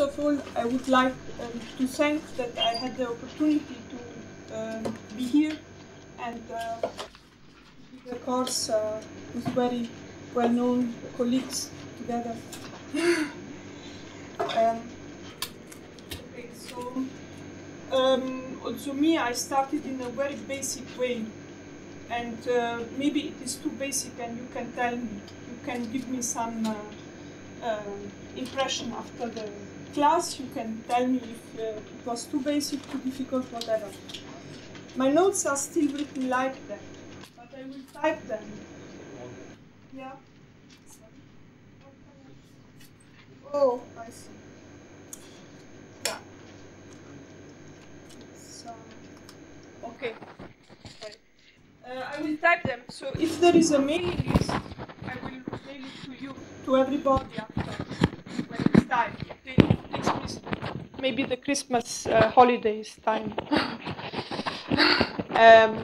of all, I would like to thank that I had the opportunity to be here and give a course with very well-known colleagues together. Okay, so also me, I started in a very basic way, and maybe it is too basic, and you can tell me, you can give me some impression after the class. You can tell me if it was too basic, too difficult, whatever. My notes are still written like that, but I will type them. Yeah. Oh, I see. Yeah. So, okay. I will type them. So if there is a mailing list, I will mail it to you, to everybody after when it's time. Maybe the Christmas holidays time.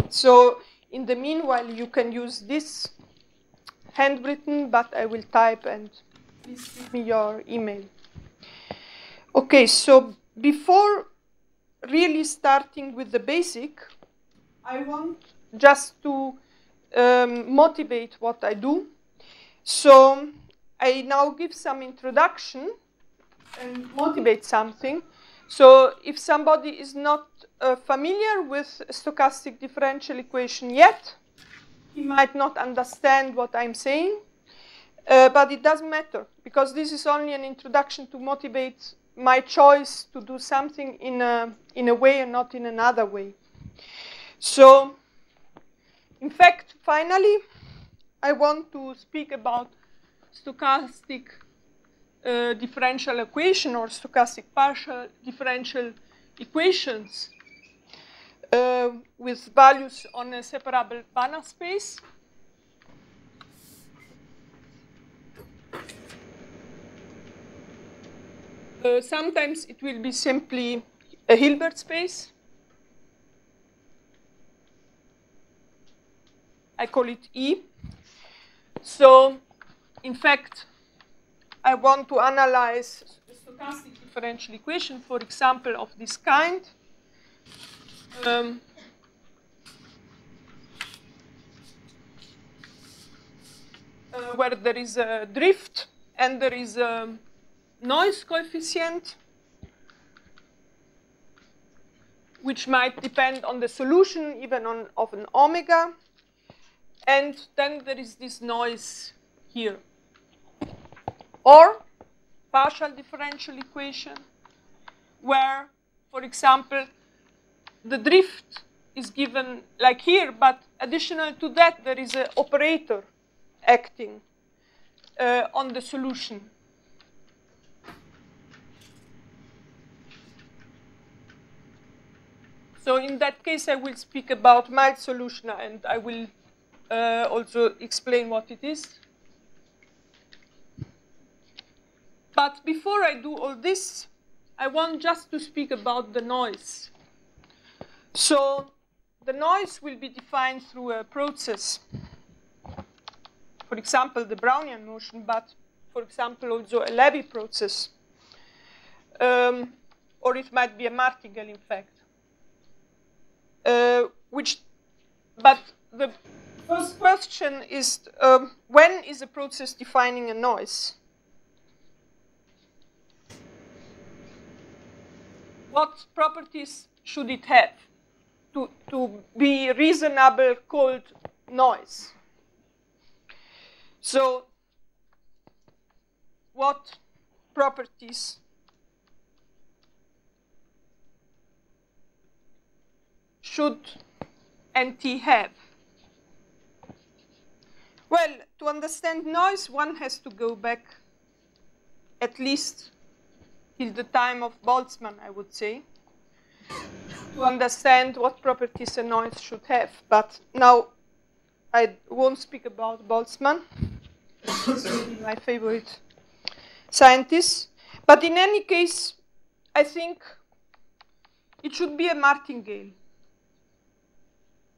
So in the meanwhile, you can use this handwritten, but I will type, and please give me your email. Okay, so before really starting with the basic, I want just to motivate what I do. So I now give some introduction and motivate something. So if somebody is not familiar with stochastic differential equation yet, he might not understand what I'm saying, but it doesn't matter, because this is only an introduction to motivate my choice to do something in a way and not in another way. So, in fact, finally, I want to speak about stochastic differential equation or stochastic partial differential equations with values on a separable Banach space. Sometimes it will be simply a Hilbert space. I call it E. So, in fact, I want to analyze a stochastic differential equation, for example, of this kind. Where there is a drift and there is a noise coefficient, which might depend on the solution, even of an omega. And then there is this noise here. Or partial differential equation, where, for example, the drift is given like here, but additional to that, there is an operator acting on the solution. So in that case, I will speak about mild solution, and I will also explain what it is. But before I do all this, I want just to speak about the noise. So the noise will be defined through a process. For example, the Brownian motion, but for example, also a Levy process. Or it might be a Martingale, in fact. But the first question is, when is a process defining a noise? What properties should it have to be reasonable called noise? So, what properties should NT have? Well, to understand noise, one has to go back at least till the time of Boltzmann, I would say, to understand what properties a noise should have. But now I won't speak about Boltzmann. He's really my favorite scientist. But in any case, I think it should be a Martingale.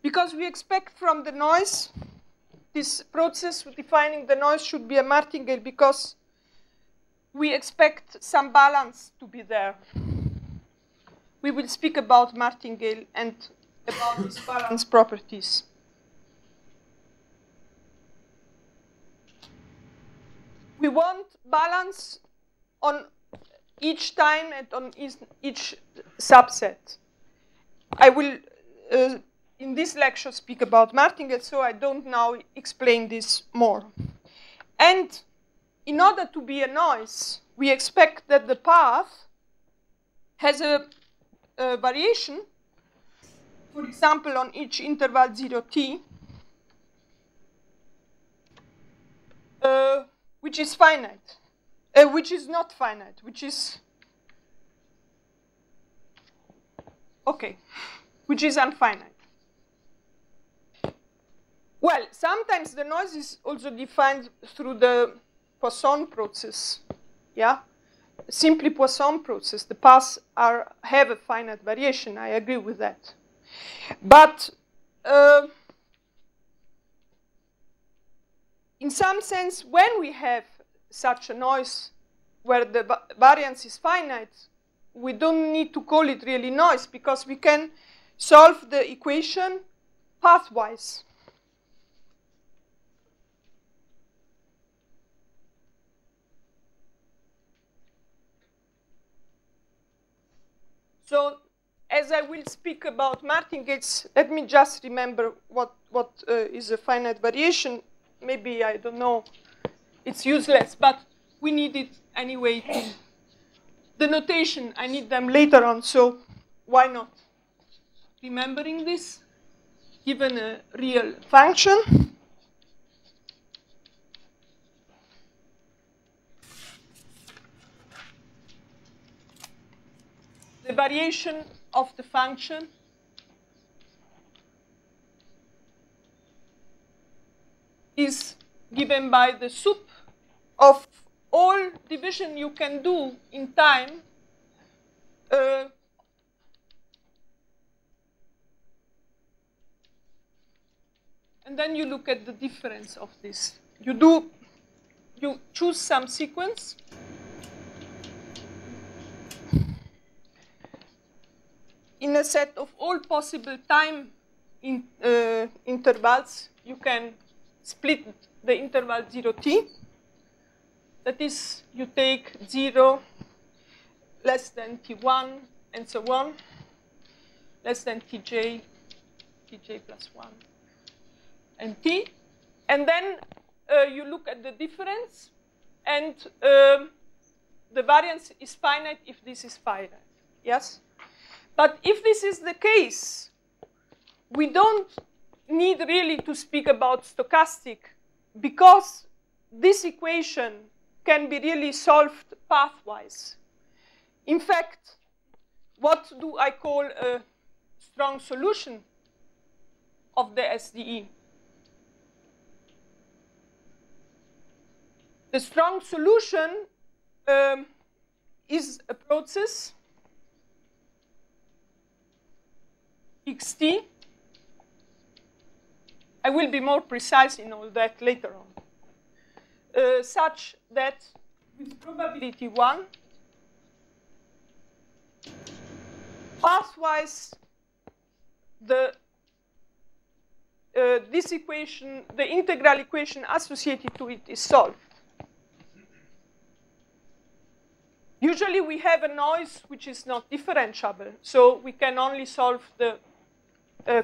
Because we expect from the noise, this process defining the noise should be a Martingale, because we expect some balance to be there. We will speak about Martingale and about these balance properties. We want balance on each time and on each subset. I will, in this lecture, speak about Martingale, so I don't now explain this more. And in order to be a noise, we expect that the path has a variation, for example, on each interval 0t, which is finite, which is not finite, which is, okay, which is infinite. Well, sometimes the noise is also defined through the Poisson process, yeah? Simply Poisson process. The paths have a finite variation. I agree with that. But in some sense, when we have such a noise where the variance is finite, we don't need to call it really noise because we can solve the equation pathwise. So, as I will speak about Martingales, let me just remember what is a finite variation. Maybe, I don't know, it's useless, but we need it anyway. The notation, I need them later on, so why not? Remembering this, given a real function. The variation of the function is given by the sup of all division you can do in time and then you look at the difference of this. You choose some sequence. In a set of all possible time intervals, you can split the interval 0t. That is, you take 0 less than t1 and so on, less than tj plus 1, and t. And then you look at the difference, and the variance is finite if this is finite. Yes? But if this is the case, we don't need really to speak about stochastic because this equation can be really solved pathwise. In fact, what do I call a strong solution of the SDE? The strong solution is a process xt. I will be more precise in all that later on. Such that with probability 1, pathwise, this equation, the integral equation associated to it is solved. Usually we have a noise which is not differentiable, so we can only solve the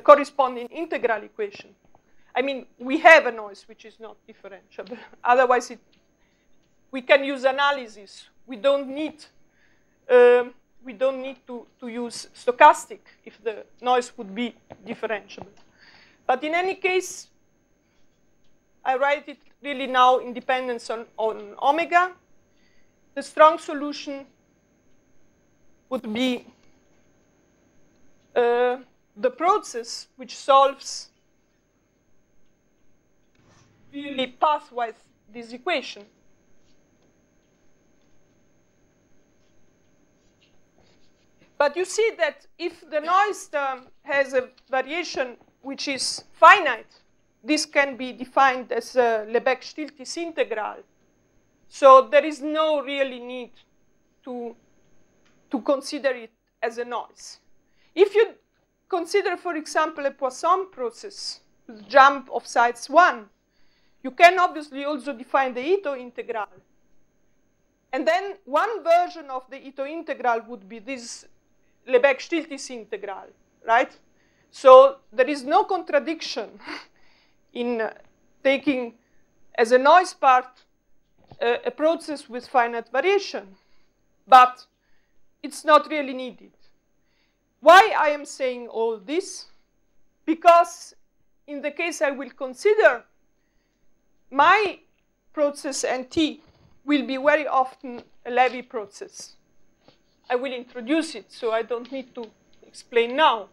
corresponding integral equation. I mean, we have a noise which is not differentiable. Otherwise, we can use analysis. We don't need to use stochastic if the noise would be differentiable. But in any case, I write it really now in dependence on omega. The strong solution would be the process which solves really pathwise this equation. But you see that if the noise term has a variation which is finite, this can be defined as a Lebesgue-Stieltjes integral So there is no really need to consider it as a noise. If you consider, for example, a Poisson process with jump of size 1, you can obviously also define the Ito integral. And then one version of the Ito integral would be this Lebesgue-Stieltjes integral, right? So there is no contradiction in taking as a noise part a process with finite variation, but it's not really needed. Why I am saying all this? Because in the case I will consider, my process NT will be very often a Levy process. I will introduce it, so I don't need to explain now.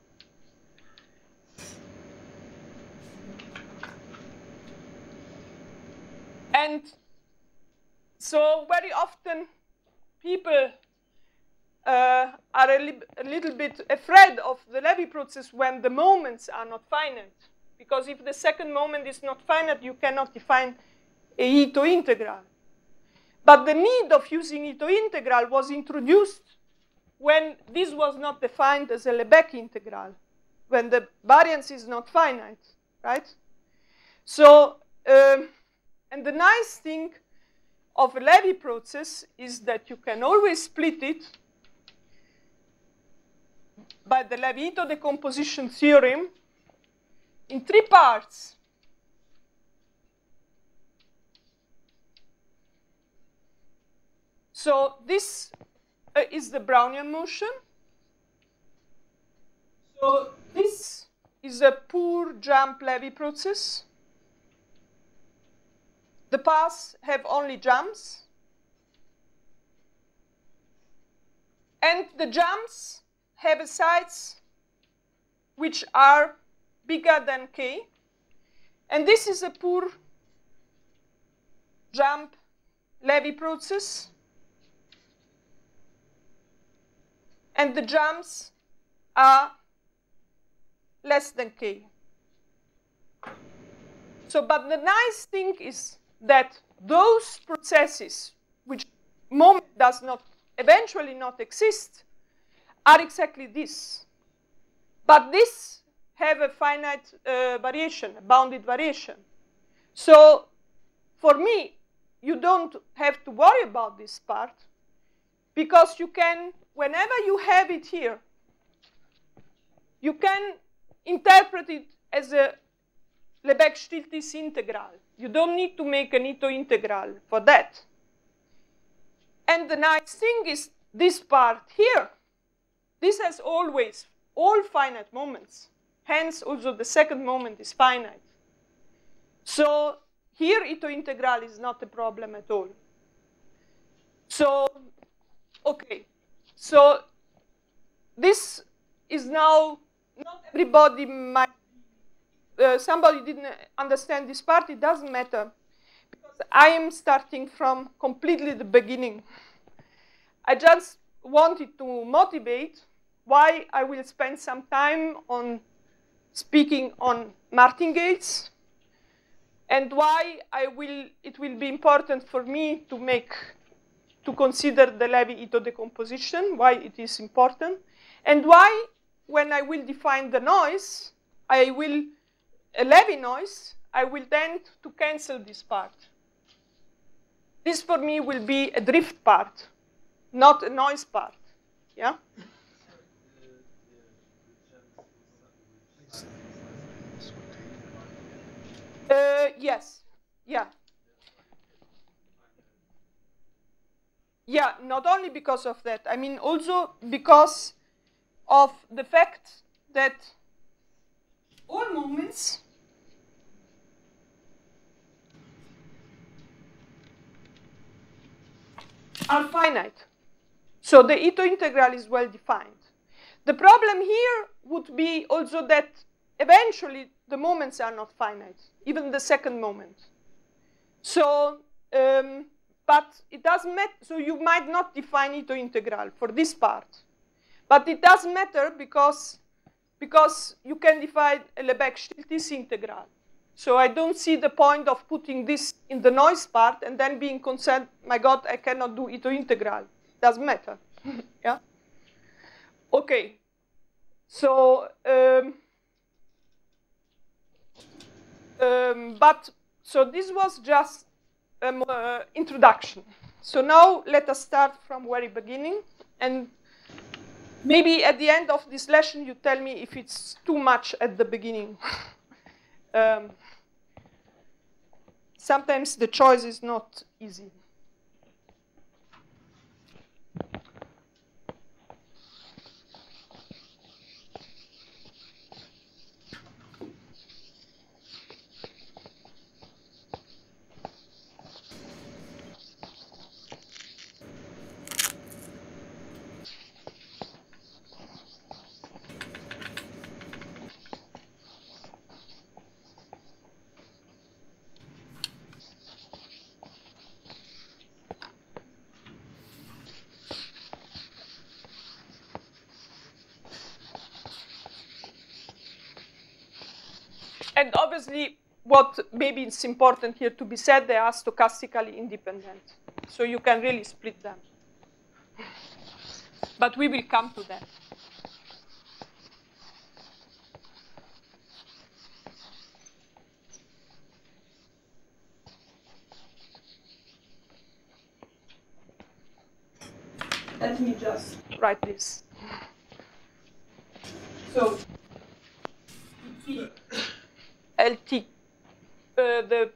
And so very often people are a little bit afraid of the Levy process when the moments are not finite. Because if the second moment is not finite, you cannot define a Ito integral. But the need of using Ito integral was introduced when this was not defined as a Lebesgue integral, when the variance is not finite, right? So, and the nice thing of a Levy process is that you can always split it by the Levy-Ito decomposition theorem in 3 parts. So this is the Brownian motion. So this is a pure jump Levy process. The paths have only jumps. And the jumps have a size which are bigger than k. And this is a pure jump Levy process. And the jumps are less than k. So, but the nice thing is that those processes which moment does not eventually not exist are exactly this. But this have a finite variation, a bounded variation. So for me, you don't have to worry about this part, because you can, whenever you have it here, you can interpret it as a Lebesgue-Stieltjes integral. You don't need to make an Ito integral for that. And the nice thing is this part here. This has always all finite moments. Hence, also the second moment is finite. So here, Ito integral is not a problem at all. So, okay. So this is now, not everybody might, somebody didn't understand this part. It doesn't matter, because I am starting from completely the beginning. I just wanted to motivate why I will spend some time on speaking on martingales, and why it will be important for me to consider the Levy-Ito decomposition, why it is important, and why, when I will define the noise, a Levy noise, I will tend to cancel this part. This for me will be a drift part, not a noise part. Yeah? Yes. Yeah. Yeah, not only because of that. I mean, also because of the fact that all moments are finite. So the Ito integral is well defined. The problem here would be also that eventually the moments are not finite, even the second moment. So, but it doesn't matter. So you might not define Ito integral for this part. But it doesn't matter because you can define a Lebesgue-Stieltjes integral. So I don't see the point of putting this in the noise part and then being concerned, my God, I cannot do Ito integral. Doesn't matter. Yeah. Okay. So, so this was just an introduction. So now let us start from very beginning, and maybe at the end of this lesson you tell me if it's too much at the beginning. Sometimes the choice is not easy. And obviously, what maybe it's important here to be said, they are stochastically independent. So you can really split them. But we will come to that. Let me just write this. So, LT, the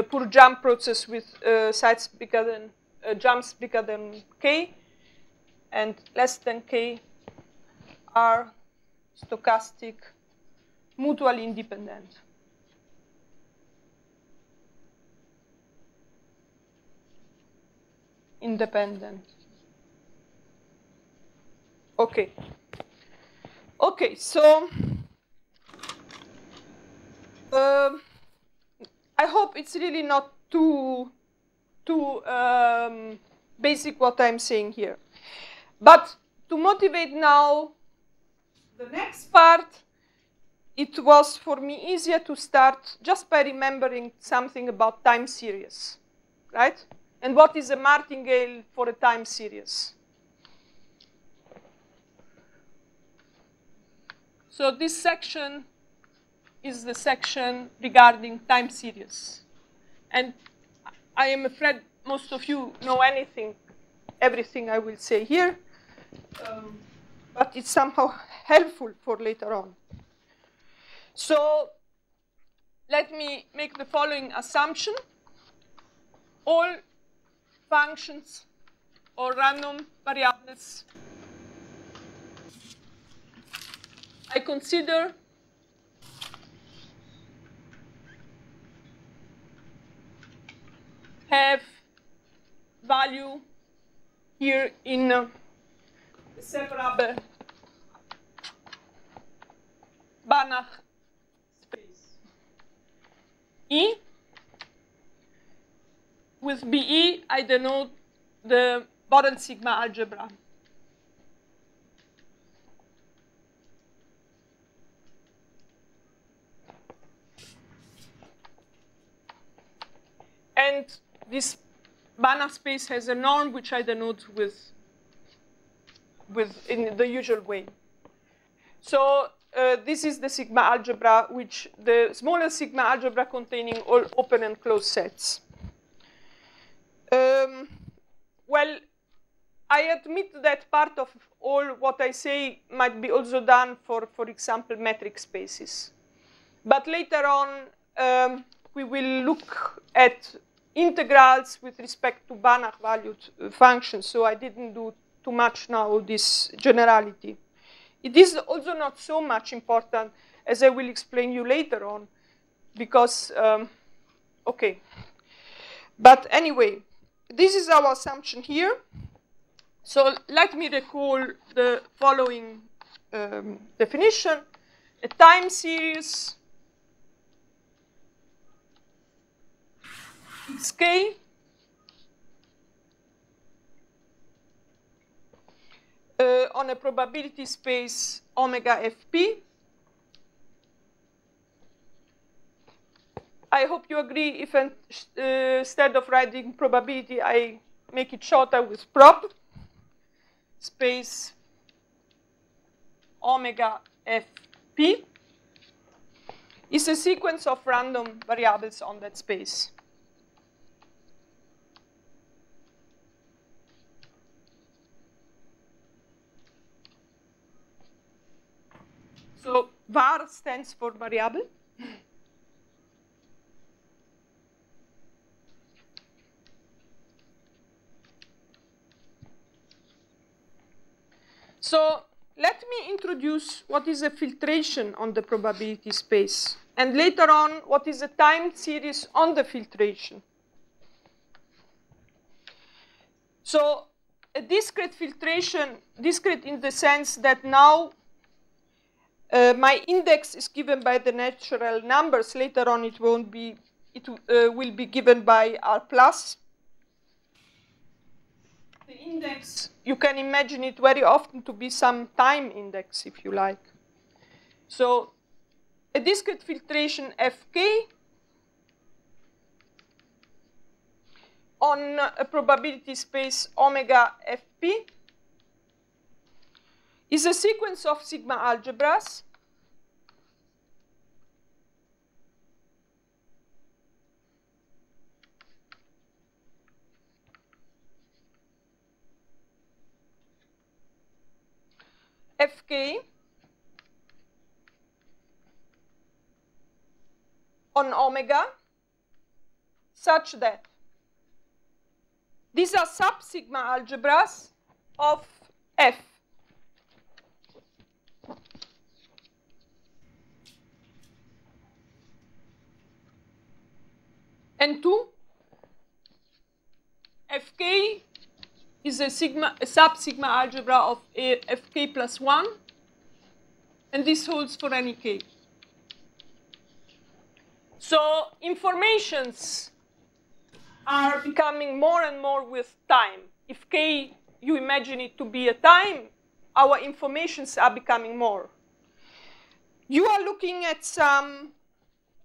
pure jump process with sides bigger than, jumps bigger than k, and less than k are stochastic, mutually independent. Independent. Okay. Okay, so I hope it's really not too basic what I'm saying here. But to motivate now the next part, it was for me easier to start just by remembering something about time series, right? And what is a martingale for a time series? So this section is the section regarding time series. And I am afraid most of you know everything I will say here, but it's somehow helpful for later on. So let me make the following assumption. All functions or random variables I consider have value here in the separable Banach space E. With BE, I denote the Borel sigma algebra. And this Banach space has a norm which I denote with in the usual way. So this is the sigma algebra, which the smaller sigma algebra containing all open and closed sets. Well, I admit that part of all what I say might be also done for example, metric spaces. But later on, we will look at integrals with respect to Banach-valued functions. So I didn't do too much now this generality. It is also not so much important, as I will explain you later on, because, okay. But anyway, this is our assumption here. So let me recall the following definition. A time series xk on a probability space omega fp I hope you agree if instead of writing probability, I make it shorter with prob space omega fp is a sequence of random variables on that space. So var stands for variable. So let me introduce what is a filtration on the probability space, and later on what is a time series on the filtration. So a discrete filtration, discrete in the sense that now my index is given by the natural numbers. Later on it won't be, it will be given by R plus. The index, you can imagine it very often to be some time index, if you like. So a discrete filtration Fk on a probability space omega Fp is a sequence of sigma algebras Fk on omega such that these are sub-sigma algebras of F. And 2, Fk is a sub-sigma algebra of Fk plus 1, and this holds for any k. So informations are becoming more and more with time. If k, you imagine it to be a time, our informations are becoming more. You are looking at some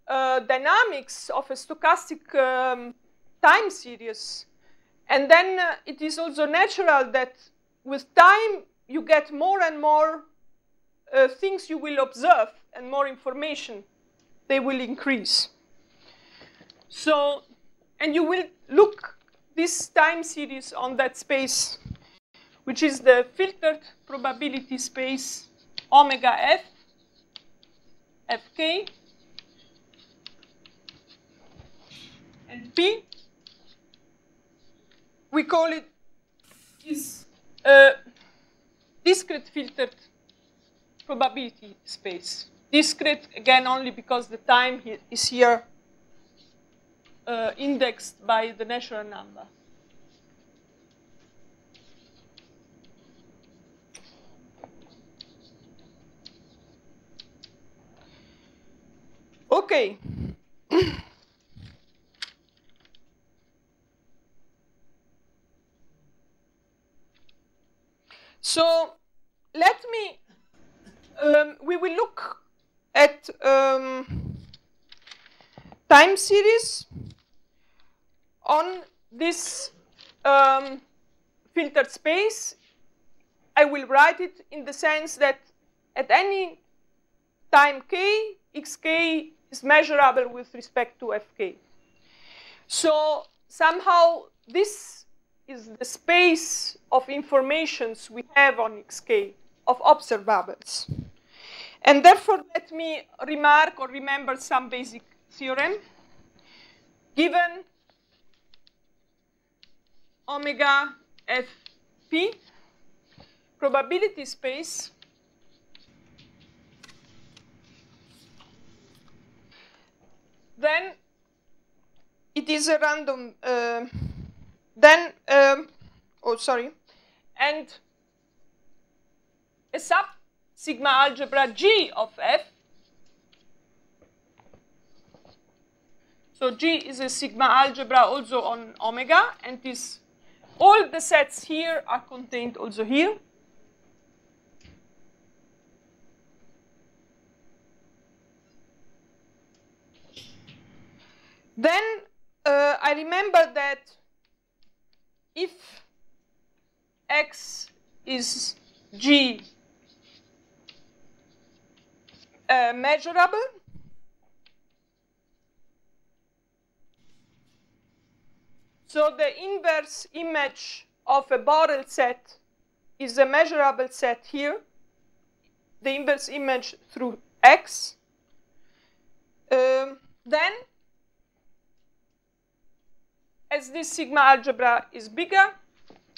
dynamics of a stochastic time series. And then it is also natural that with time, you get more and more things you will observe and more information, they will increase. So, and you will look this time series on that space, which is the filtered probability space omega f, fk, and p. We call it is a discrete filtered probability space. Discrete, again, only because the time is here indexed by the natural number. Okay. So let me, we will look at time series on this filtered space. I will write it in the sense that at any time k, xk is measurable with respect to fk. So somehow this is the space of informations we have on xk, of observables. And therefore, let me remark or remember some basic theorem. Given omega fp probability space, then it is a random, and a sub-sigma algebra G of F. So G is a sigma algebra also on omega, and this, all the sets here are contained also here. Then I remember that if X is G measurable, so the inverse image of a Borel set is a measurable set here, the inverse image through X, then as this sigma algebra is bigger,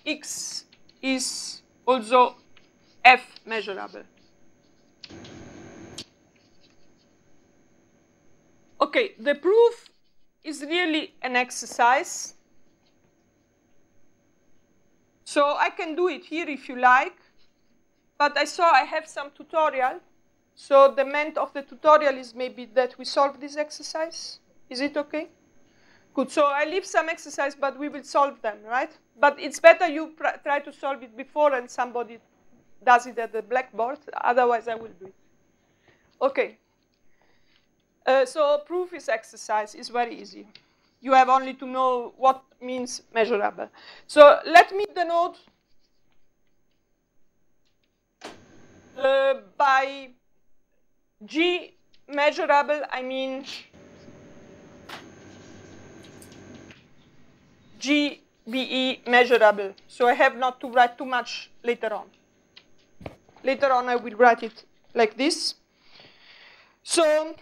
X is also F measurable. Okay, the proof is really an exercise. So I can do it here if you like, but I saw I have some tutorial. So the meant of the tutorial is maybe that we solve this exercise. Is it okay? Good, so I leave some exercise, but we will solve them, right? But it's better you try to solve it before and somebody does it at the blackboard. Otherwise, I will do it. Okay. So proof is exercise. It's very easy. You have only to know what means measurable. So let me denote by G measurable, I mean GBE measurable. So I have not to write too much later on. Later on, I will write it like this. So,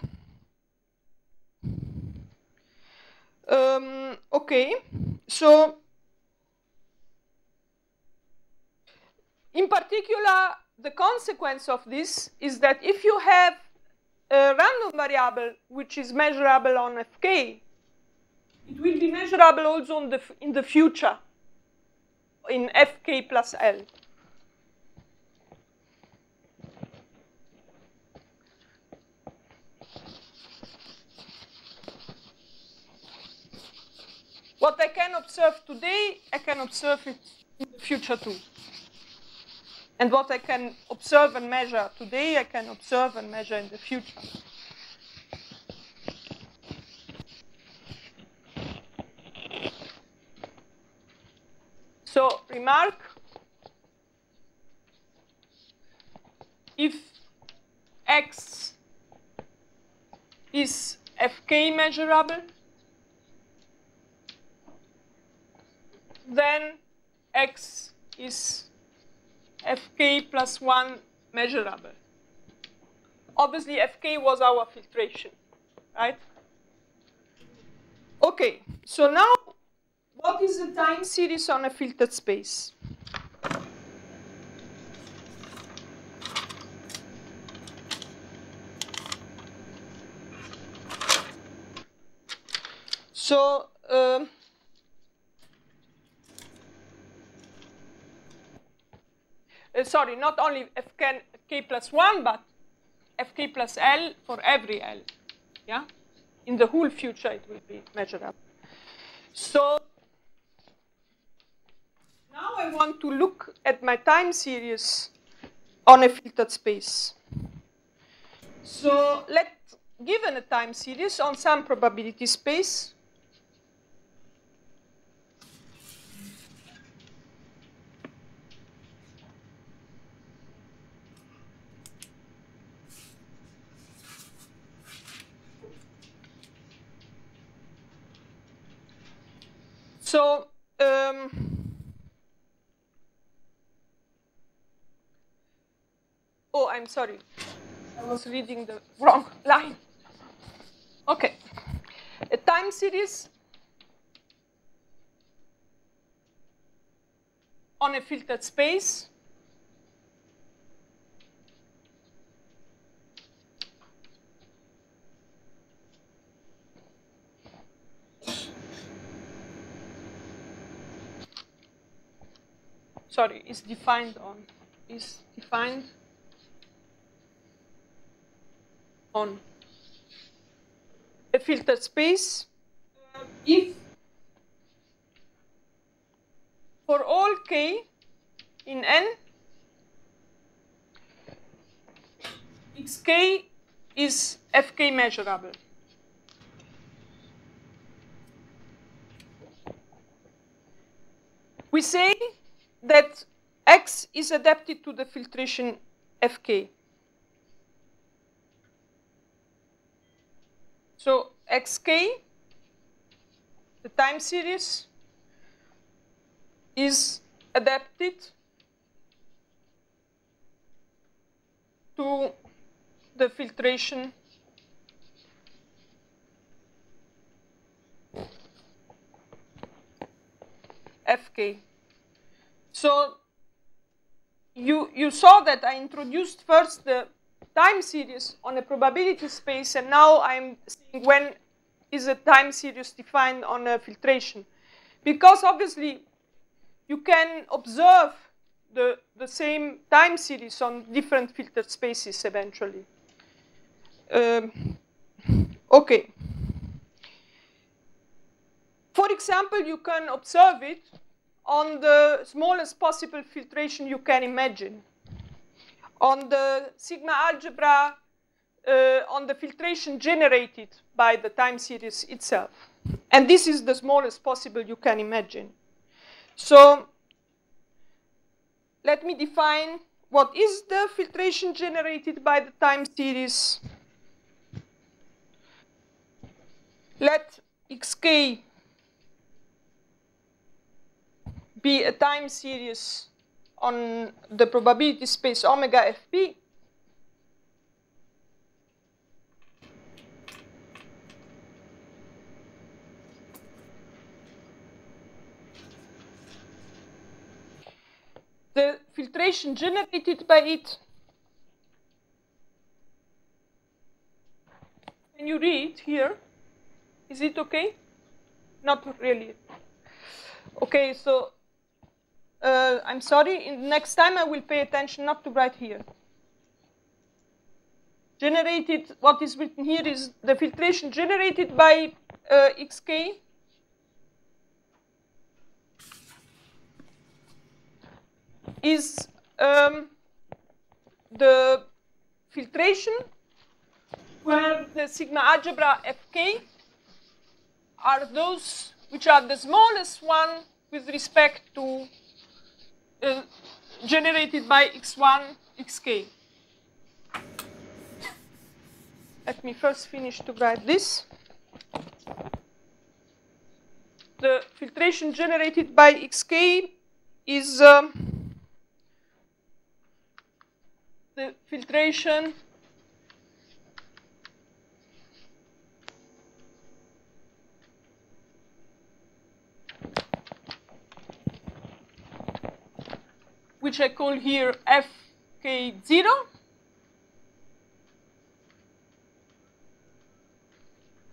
okay. So, in particular, the consequence of this is that if you have a random variable which is measurable on Fk, it will be measurable also in the future in Fk plus L. What I can observe today, I can observe it in the future too. And what I can observe and measure today, I can observe and measure in the future. So remark, if X is Fk measurable, then X is Fk plus 1 measurable. Obviously, Fk was our filtration, right? Okay, so now what is the time series on a filtered space? So, sorry, not only Fk plus 1, but Fk plus L for every L. Yeah? In the whole future, it will be measurable. So now I want to look at my time series on a filtered space. So given a time series on some probability space, so oh, I'm sorry. I was reading the wrong line. Okay. A time series on a filtered space is defined on a filtered space if for all k in N, xk is Fk measurable. we say that X is adapted to the filtration Fk. So Xk, the time series, is adapted to the filtration Fk. So you saw that I introduced first the time series on a probability space, and now I'm saying when is a time series defined on a filtration. Because obviously you can observe the same time series on different filtered spaces eventually. Okay. For example, you can observe it on the smallest possible filtration you can imagine. On the Sigma-Algebra, on the filtration generated by the time series itself. And this is the smallest possible you can imagine. So let me define what is the filtration generated by the time series. Let Xk be a time series on the probability space omega Fp. The filtration generated by it, can you read here? Is it okay? Not really. Okay, so I'm sorry, next time I will pay attention not to write here. Generated, what is written here is the filtration generated by Xk is the filtration where the Sigma-Algebra Fk are those which are the smallest one with respect to generated by X1, Xk. Let me first finish to write this. The filtration generated by Xk is the filtration which I call here Fk0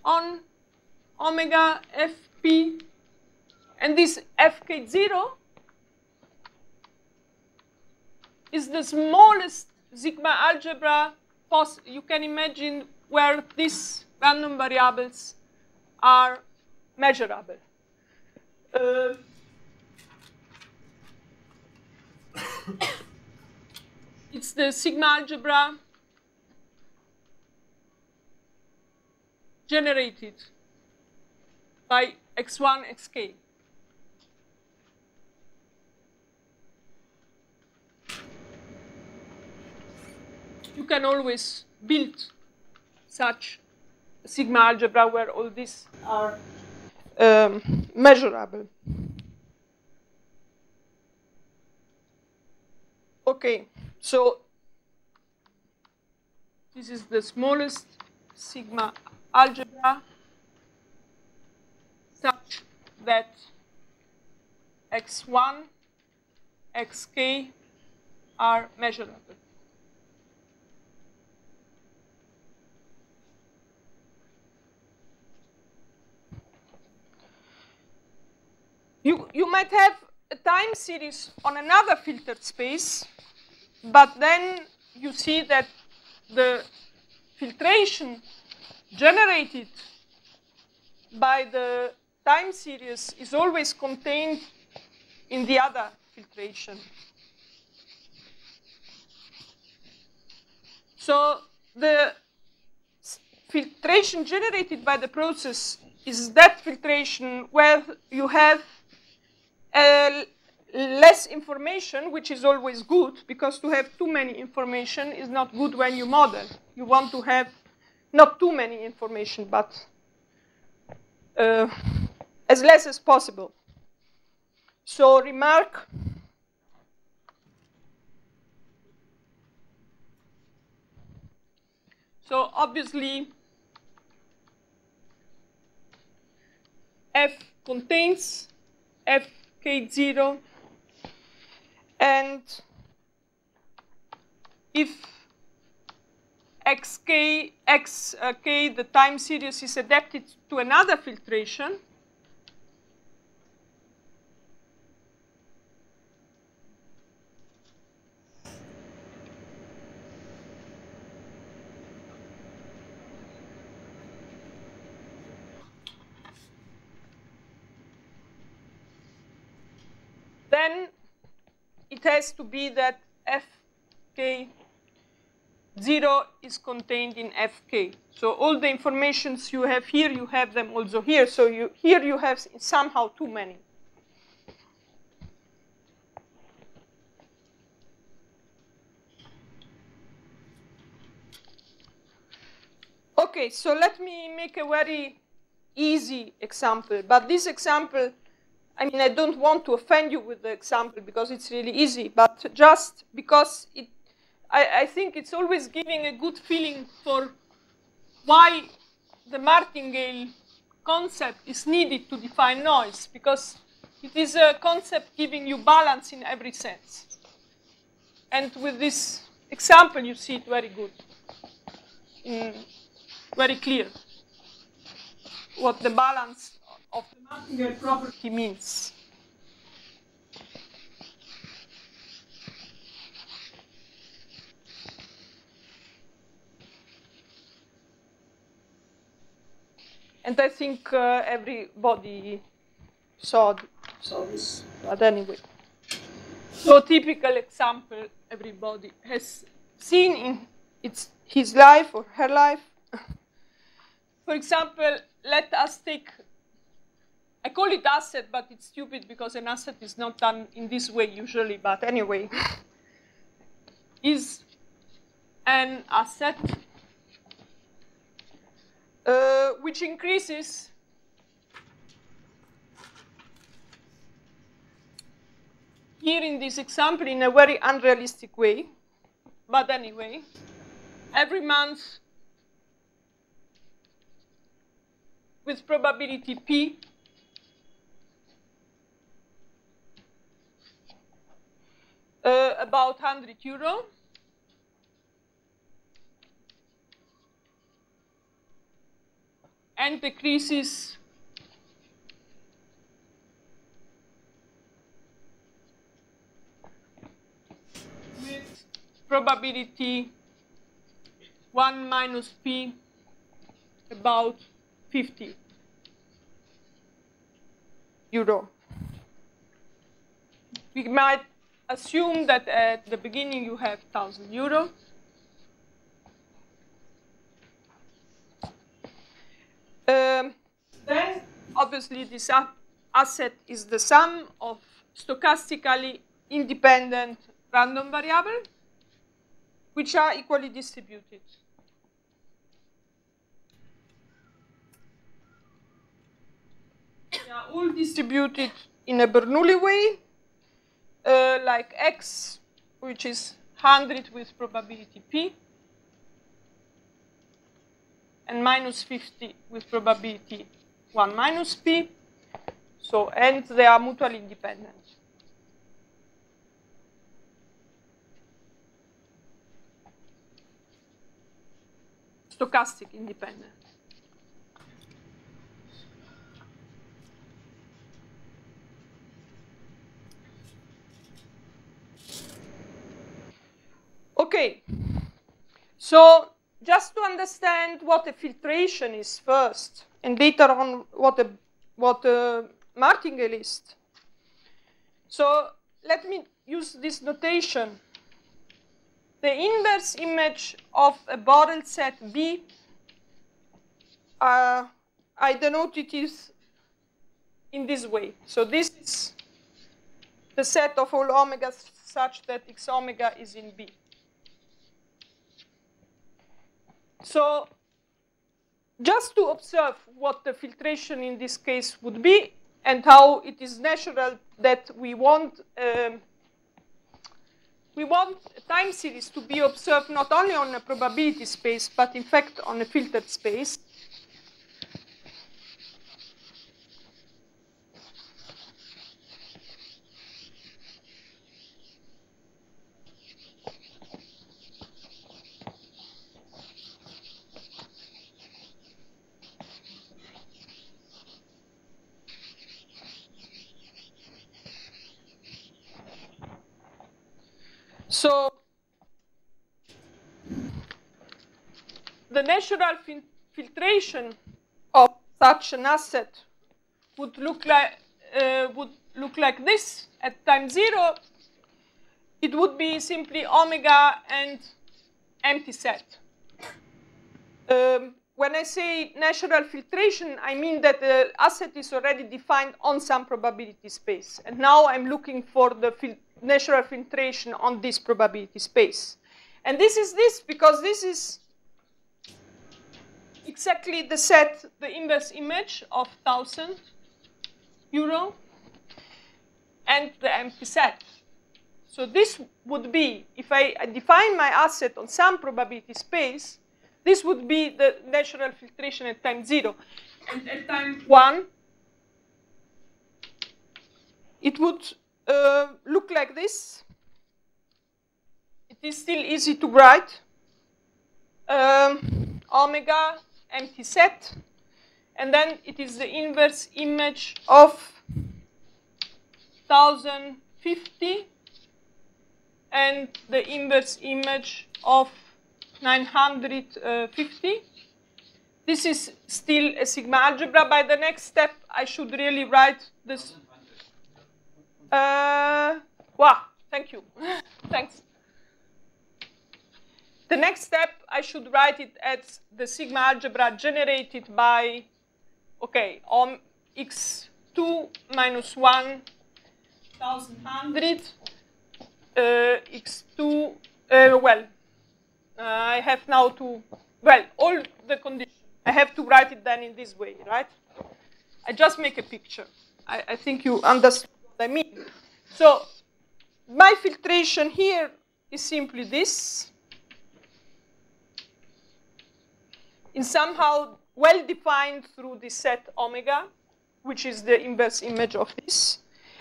on omega Fp, and this Fk0 is the smallest Sigma-Algebra you can imagine where these random variables are measurable. It's the Sigma-Algebra generated by X1, Xk. You can always build such Sigma-Algebra where all these are measurable. Okay, so this is the smallest Sigma-Algebra such that X1, Xk are measurable. You might have a time series on another filtered space, but then you see that the filtration generated by the time series is always contained in the other filtration. So the filtration generated by the process is that filtration where you have a less information, which is always good, because to have too many information is not good when you model. You want to have not too many information, but as less as possible. So remark, so obviously F contains Fk0, and if xk, the time series, is adapted to another filtration, then it has to be that Fk0 is contained in Fk. So all the informations you have here, you have them also here. So here you have somehow too many. Okay, so let me make a very easy example. But this example, I mean, I don't want to offend you with the example because it's really easy, but just because I think it's always giving a good feeling for why the Martingale concept is needed to define noise, because it is a concept giving you balance in every sense. And with this example, you see it very good, very clear what the balance of the Martingale property means. And I think everybody saw this, but anyway. So typical example everybody has seen in his life or her life. For example, let us take, I call it asset, but it's stupid because an asset is not done in this way usually, but anyway. Is an asset which increases here in this example in a very unrealistic way, but anyway, every month with probability P, about €100, and decreases with probability 1 minus P about €50. We might assume that at the beginning you have €1,000. Then, obviously, this asset is the sum of stochastically independent random variables, which are equally distributed. They are all distributed in a Bernoulli way, like X, which is 100 with probability P, and minus 50 with probability 1 minus P. So, and they are mutually independent. Stochastic independent. Okay, so just to understand what a filtration is first, and later on what a Martingale is. So let me use this notation. The inverse image of a Borel set B, I denote it in this way. So this is the set of all omegas such that x omega is in B. So just to observe what the filtration in this case would be and how it is natural that we want a time series to be observed not only on a probability space, but in fact on a filtered space. So the natural filtration of such an asset would look like this at time 0. It would be simply omega and empty set. When I say natural filtration, I mean that the asset is already defined on some probability space. And now I'm looking for the natural filtration on this probability space. And this is this because this is exactly the set, the inverse image of 1,000 euro and the empty set. So this would be, if I define my asset on some probability space, this would be the natural filtration at time 0. And at time 1, it would look like this. It is still easy to write. Omega, empty set. And then it is the inverse image of 1050 and the inverse image of 950. This is still a sigma algebra. By the next step, I should really write this. Wow, thank you. Thanks. The next step, I should write it as the sigma algebra generated by, okay, x2 minus 1, 1100, x2, I have now to, all the conditions. I have to write it then in this way, right? I just make a picture. I think you understand what I mean. So my filtration here is simply this. Is somehow well-defined through this set omega, which is the inverse image of this.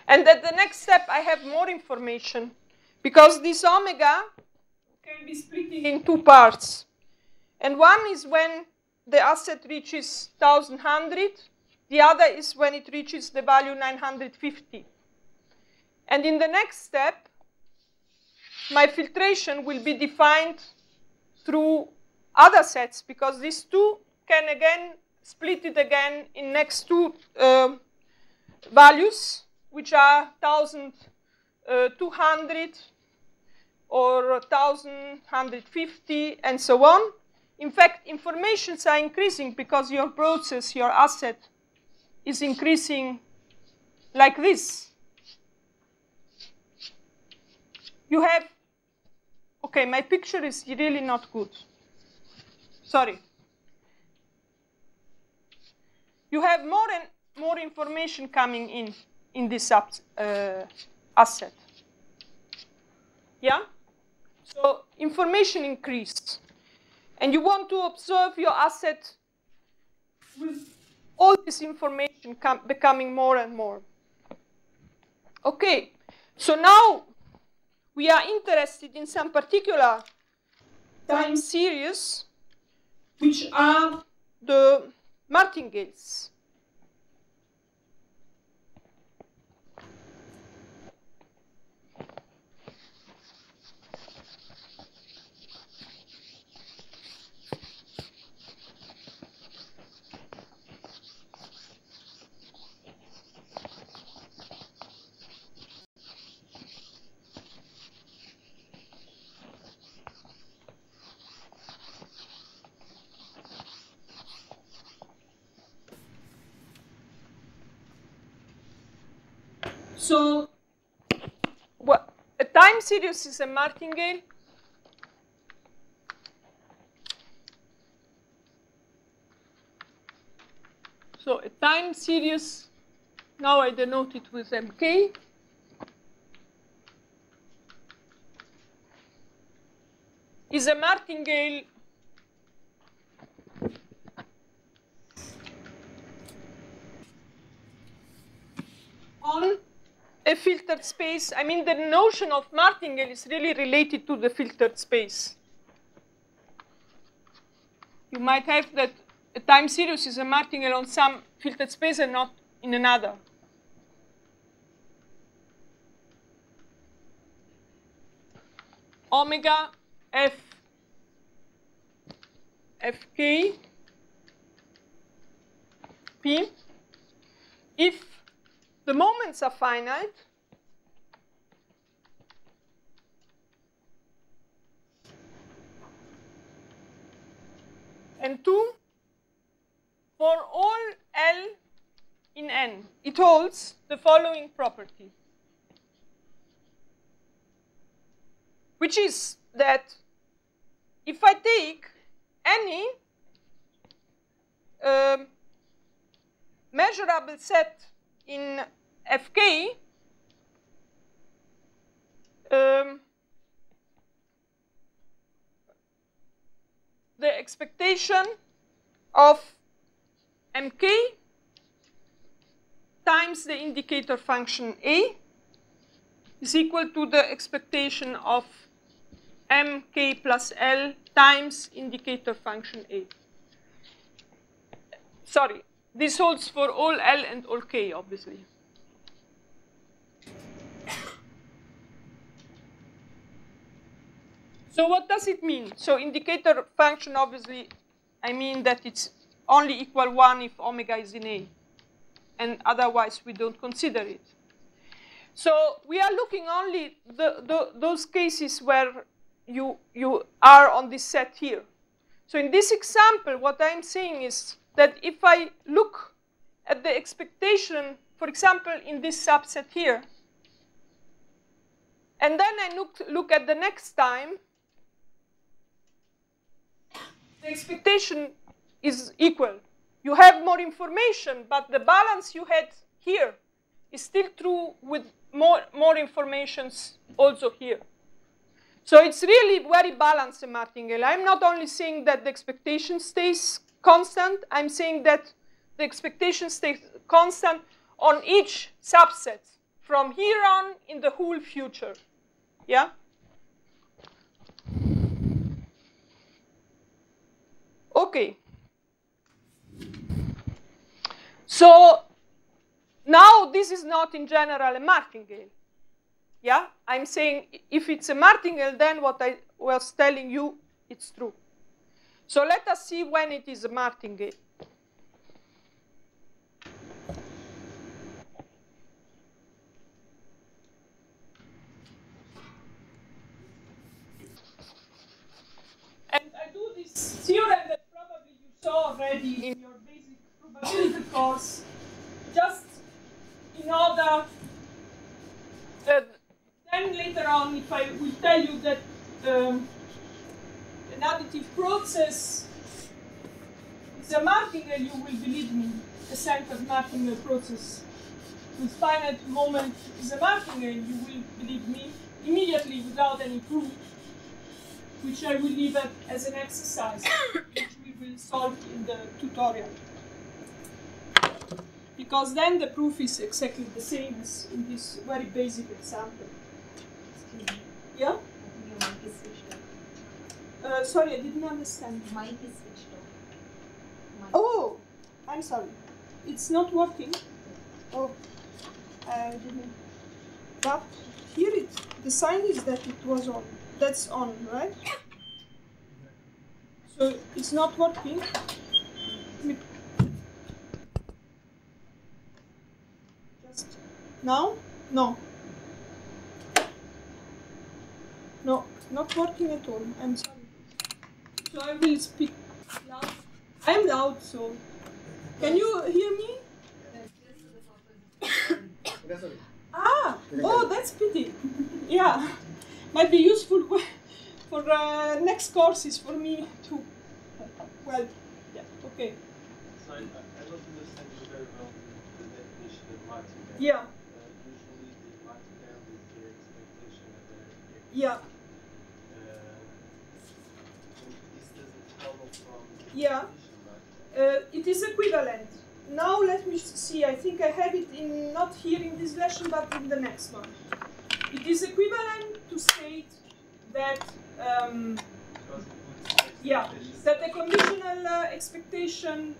And at the next step, I have more information because this omega can be split in two parts. And one is when the asset reaches 1100. The other is when it reaches the value 950. And in the next step, my filtration will be defined through other sets because these two can again split it again in next two values, which are 1200 or 1150 and so on. In fact, informations are increasing because your process, your asset, is increasing like this. You have, okay, my picture is really not good. Sorry. You have more and more information coming in this asset. Yeah? So information increased. And you want to observe your asset with all this information becoming more and more. Okay, so now we are interested in some particular time series, which are the Martingales. So series is a martingale, so a time series, now I denote it with mk, is a martingale on a filtered space. I mean, the notion of martingale is really related to the filtered space. You might have that a time series is a martingale on some filtered space and not in another. Omega f fk p, if the moments are finite, and 2, for all L in N, it holds the following property, which is that if I take any measurable set in Fk, the expectation of Mk times the indicator function A is equal to the expectation of Mk plus L times indicator function A. Sorry, this holds for all L and all K, obviously. So what does it mean? So indicator function, obviously, I mean that it's only equal 1 if omega is in A. And otherwise, we don't consider it. So we are looking only those cases where you are on this set here. So in this example, what I'm saying is that if I look at the expectation, for example, in this subset here, and then I look at the next time, the expectation is equal. You have more information, but the balance you had here is still true with more informations also here. So it's really very balanced, a martingale. I'm not only saying that the expectation stays constant, I'm saying that the expectation stays constant on each subset from here on in the whole future. Yeah? Okay. So now this is not in general a martingale. Yeah? I'm saying if it's a martingale, then what I was telling you, it's true. So let us see when it is a martingale. And I do this theorem that probably you saw already in your basic probability course, just in order then later on, if I will tell you that an additive process is a martingale, you will believe me. A centered martingale process with finite moment is a martingale, you will believe me immediately without any proof, which I will leave as an exercise, which we will solve in the tutorial. Because then the proof is exactly the same as in this very basic example. Yeah? I think your mic is switched off. Sorry, I didn't understand. Mic is switched off. Oh, I'm sorry. It's not working. Oh, I didn't. But here the sign is that it was on. That's on, right? So it's not working. Just now? No. No, not working at all. I'm sorry. So I will speak loud. I'm loud, so. Can you hear me? Ah, oh, that's pity. Yeah. might be useful for next courses for me to, well, yeah, okay. So I don't understand you very well the definition of Martingale. Yeah. Usually the Martingale is the expectation of the X. Yeah. This doesn't follow from the Yeah. definition, It is equivalent. Now let me see, I think I have it in, not here in this lesson, but in the next one. It is equivalent to state that, yeah, that the conditional expectation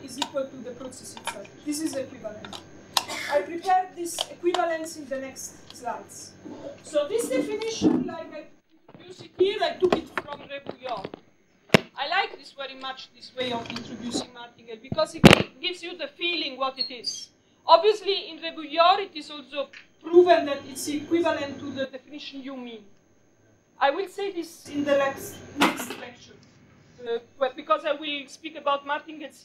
is equal to the process itself. This is equivalent. I prepared this equivalence in the next slides. So this definition, like I introduced it here, I took it from Ruediger. I like this very much, this way of introducing Martingale, because it gives you the feeling what it is. Obviously, in Ruediger, it is also proven that it's equivalent to the definition you mean. I will say this in the next lecture, but because I will speak about Martingales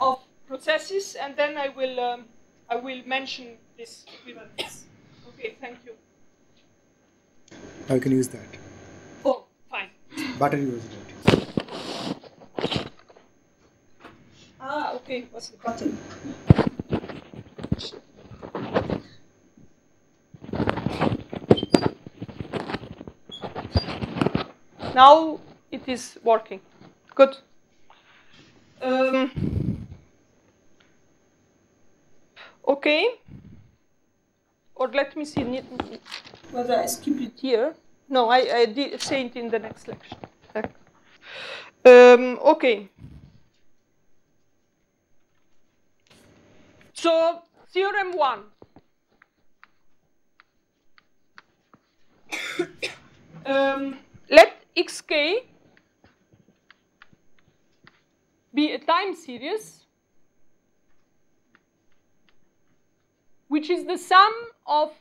of processes, and then I will mention this equivalence. Okay, thank you. I can use that. Oh, fine. Button use it. Ah, okay. What's the button? Now it is working. Good. Okay. Or let me see whether I skip it here. No, I did say it in the next lecture. Okay. So, Theorem One. Let xk be a time series which is the sum of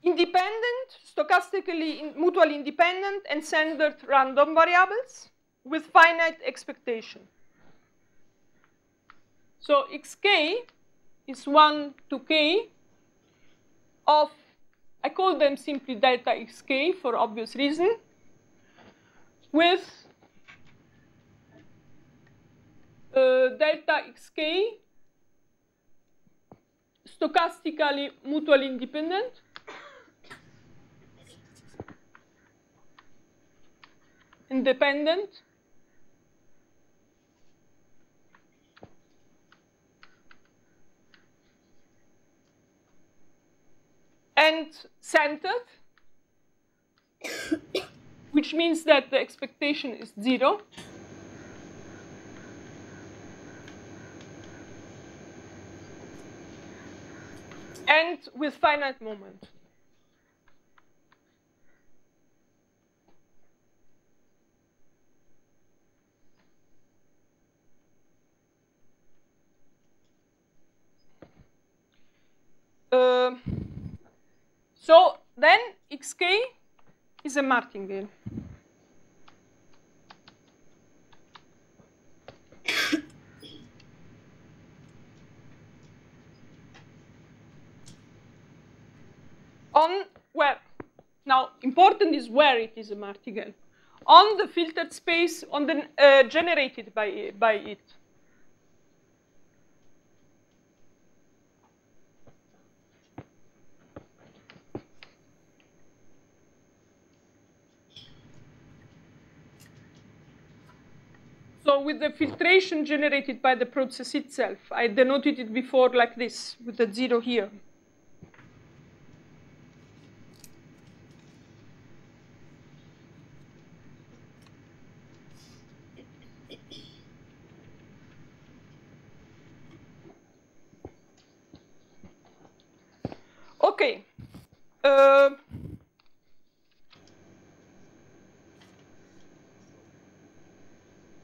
independent, stochastically mutually independent and centered random variables with finite expectation. So xk is 1 to k of, I call them simply delta xk for obvious reason, with delta xk stochastically mutually independent and centered, which means that the expectation is 0. And with finite moment. So then xk is a Martingale. On where? Now, important is where it is a Martingale. On the filtered space, on the generated by it. So with the filtration generated by the process itself, I denoted it before like this, with the 0 here. Okay.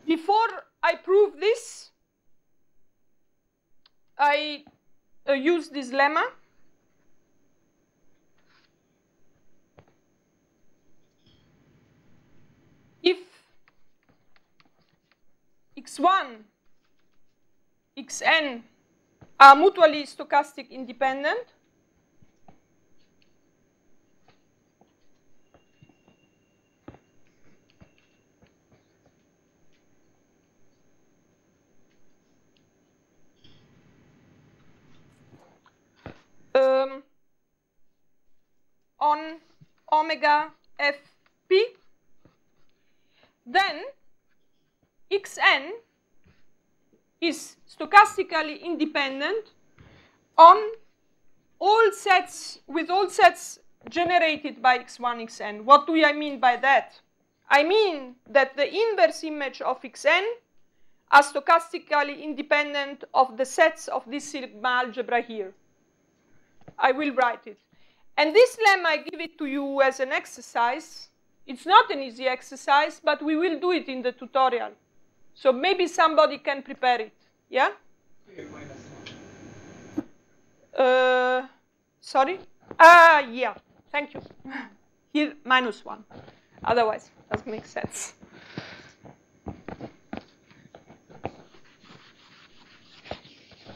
Before I prove this, I use this lemma. If x1, xn are mutually stochastic independent, on omega fp, then xn is stochastically independent on all sets, with all sets generated by x1, xn. What do I mean by that? I mean that the inverse image of xn are stochastically independent of the sets of this sigma algebra here. I will write it. And this lemma, I give it to you as an exercise. It's not an easy exercise, but we will do it in the tutorial. So maybe somebody can prepare it. Yeah? Sorry? Yeah. Thank you. Here, -1. Otherwise, it doesn't make sense.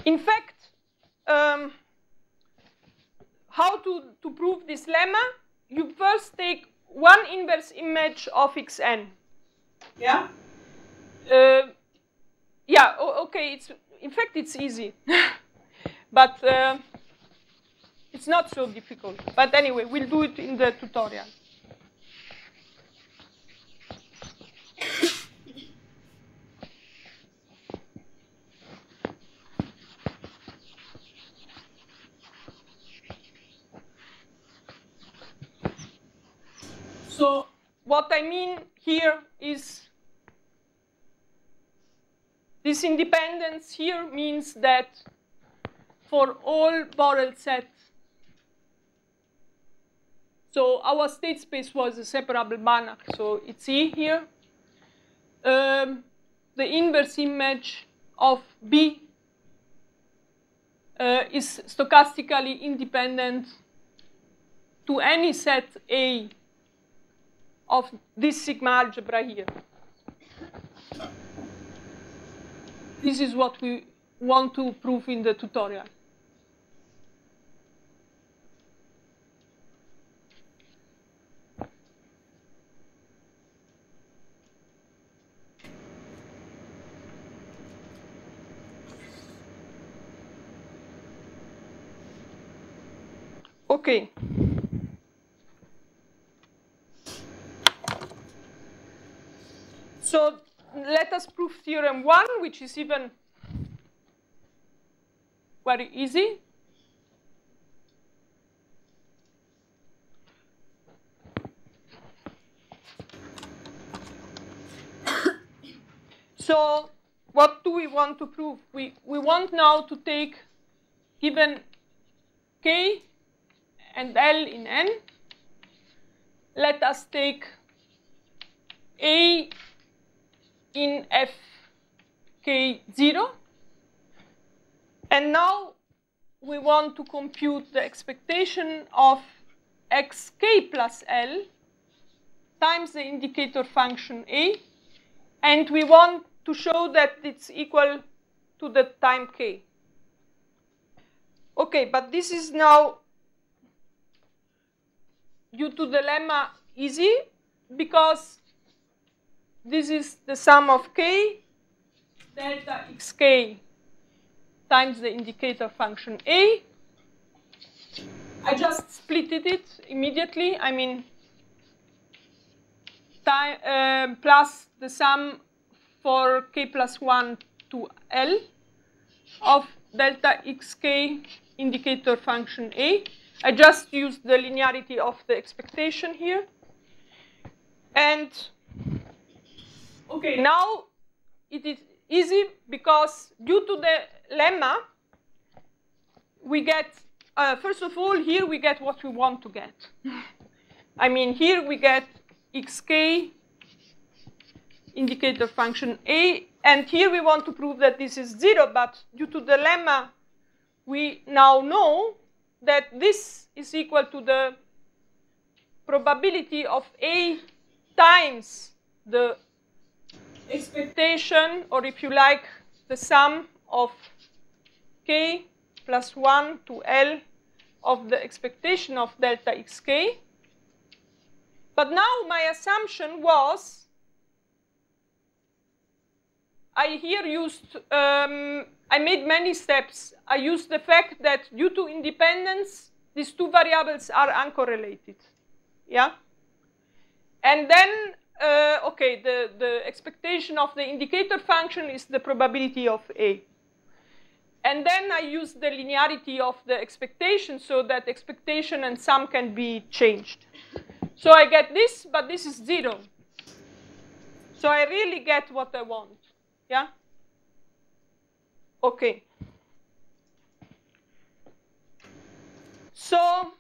In fact, how to prove this lemma? You first take one inverse image of xn. Yeah? Yeah, okay, in fact, it's easy. But it's not so difficult. But anyway, we'll do it in the tutorial. So what I mean here is this independence here means that for all Borel sets, so our state space was a separable Banach, so it's E here. The inverse image of B is stochastically independent to any set A of this sigma algebra here. This is what we want to prove in the tutorial. Okay. So let us prove Theorem One, which is even very easy. So what do we want to prove? We want now to take, given K and L in N, let us take A in Fk0. And now we want to compute the expectation of xk plus L times the indicator function A. And we want to show that it's equal to the time k. Okay, but this is now, due to the lemma, easy, because this is the sum of k delta xk times the indicator function A. I just splitted it immediately. I mean, time, plus the sum for k plus 1 to L of delta xk indicator function A. I just used the linearity of the expectation here. And okay, now it is easy because due to the lemma, we get, first of all, here we get what we want to get. I mean, here we get xk indicator function A, and here we want to prove that this is 0, but due to the lemma, we now know that this is equal to the probability of A times the expectation, or if you like, the sum of k plus 1 to L of the expectation of delta xk. But now my assumption was, I here used, I made many steps. I used the fact that due to independence, these two variables are uncorrelated. Yeah? And then, okay, the expectation of the indicator function is the probability of A. And then I use the linearity of the expectation so that expectation and sum can be changed. So I get this, but this is 0. So I really get what I want. Yeah? Okay. So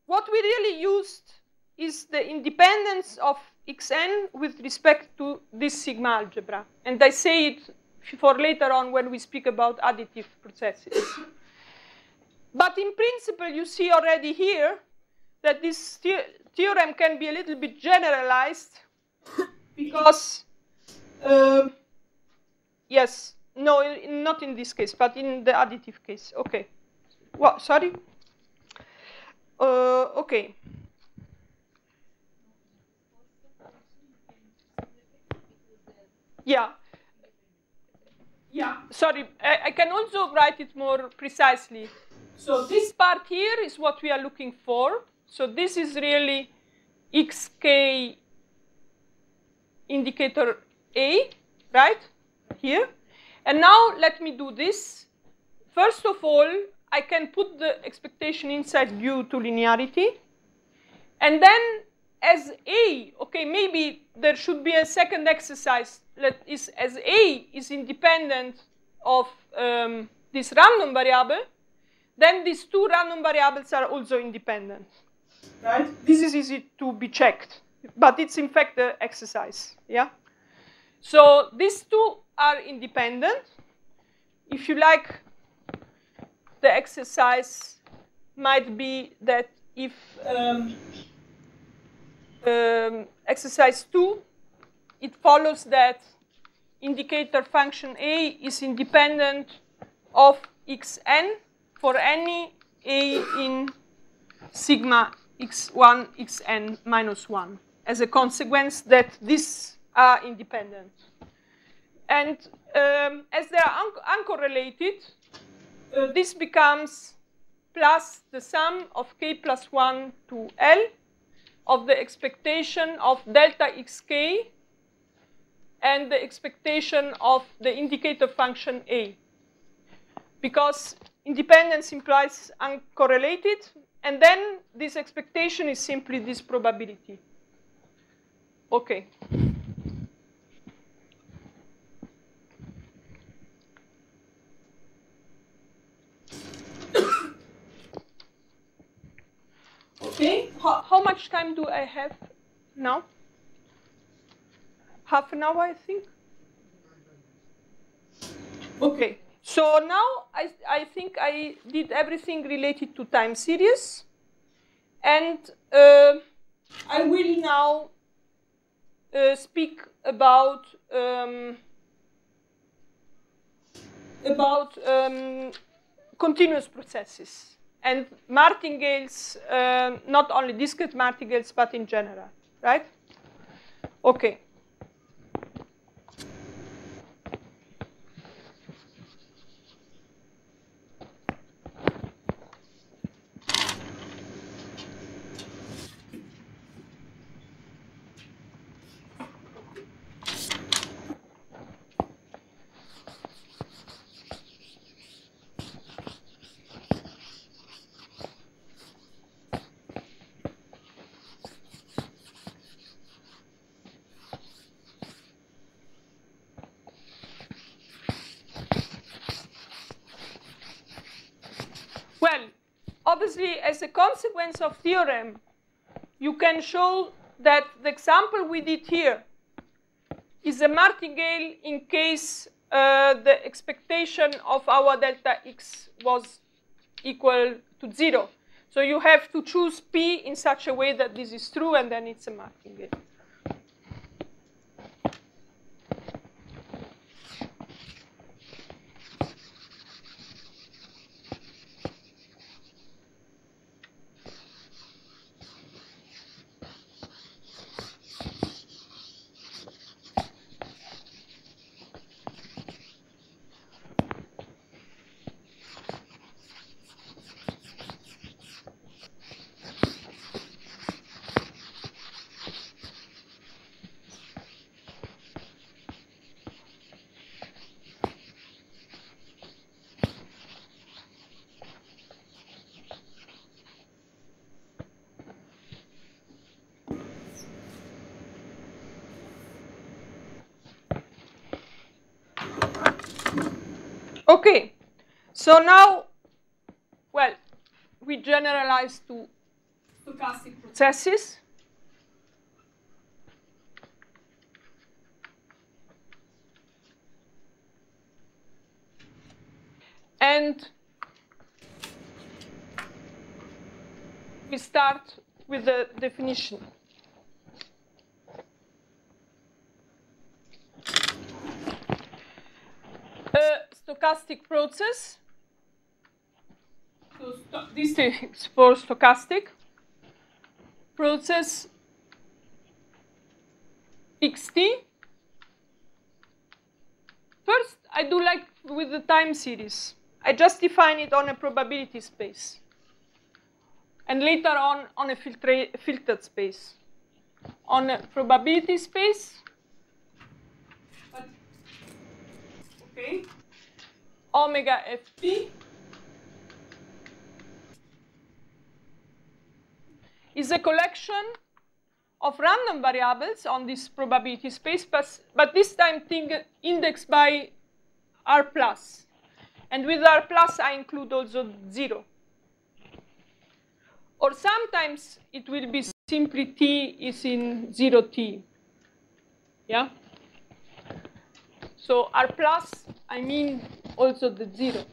what we really used is the independence of xn with respect to this sigma algebra. And I say it for later on when we speak about additive processes. But in principle, you see already here that this theorem can be a little bit generalized because, yes, no, not in this case, but in the additive case. Okay. What? Sorry? Okay. Yeah. Yeah, sorry, I can also write it more precisely. So this part here is what we are looking for. So this is really xk indicator A, right? Here. And now let me do this. First of all, I can put the expectation inside due to linearity. And then as A, okay, maybe there should be a second exercise that is as A is independent of this random variable, then these two random variables are also independent, right? This is easy to be checked, but it's in fact the exercise, yeah? So these two are independent. If you like, the exercise might be that if exercise 2, it follows that indicator function A is independent of xn for any A in sigma x1 xn minus 1 as a consequence that these are independent. And as they are uncorrelated, this becomes plus the sum of k plus 1 to L of the expectation of delta xk and the expectation of the indicator function A. Because independence implies uncorrelated, and then this expectation is simply this probability. Okay. Okay, how much time do I have now? Half an hour, I think. Okay, so now I think I did everything related to time series. And I will now speak about continuous processes. And Martingales, not only discrete Martingales, but in general, right? Okay. Well, obviously, as a consequence of theorem, you can show that the example we did here is a martingale in case the expectation of our delta x was equal to 0. So you have to choose P in such a way that this is true, and then it's a martingale. Okay, so now, well, we generalize to stochastic processes. And we start with the definition. A stochastic process, so this is for stochastic process xt. First, I do like with the time series. I just define it on a probability space. And later on a filtered space. On a probability space, okay, omega fp is a collection of random variables on this probability space, but this time indexed by R plus. And with R plus, I include also 0. Or sometimes it will be simply t is in 0t. Yeah? So R plus, I mean also the 0.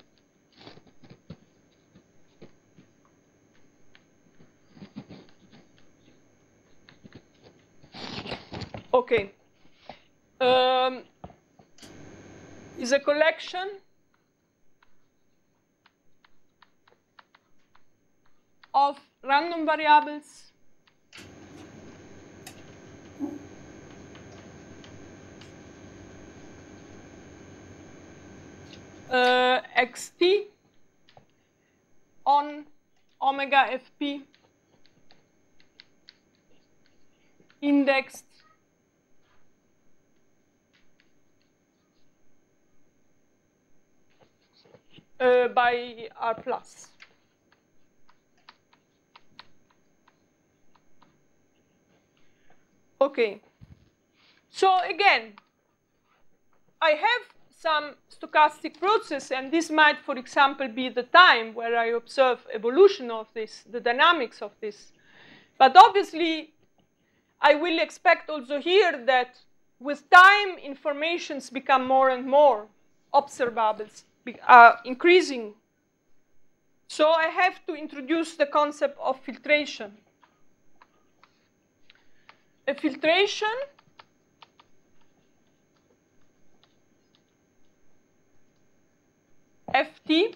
Okay. Is a collection of random variables xt on omega fp indexed by R plus. Okay. So again, I have some stochastic process, and this might, for example, be the time where I observe evolution of this, the dynamics of this. But obviously, I will expect also here that with time, informations become more and more observable, increasing. So I have to introduce the concept of filtration. A filtration Ft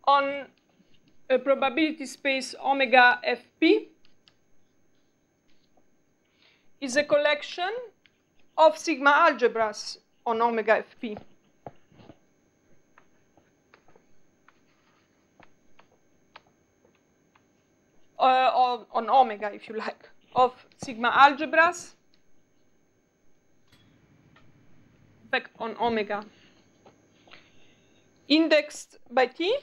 on a probability space omega fp is a collection of sigma algebras on omega fp. On omega, if you like, of sigma algebras, in fact, on omega, indexed by t,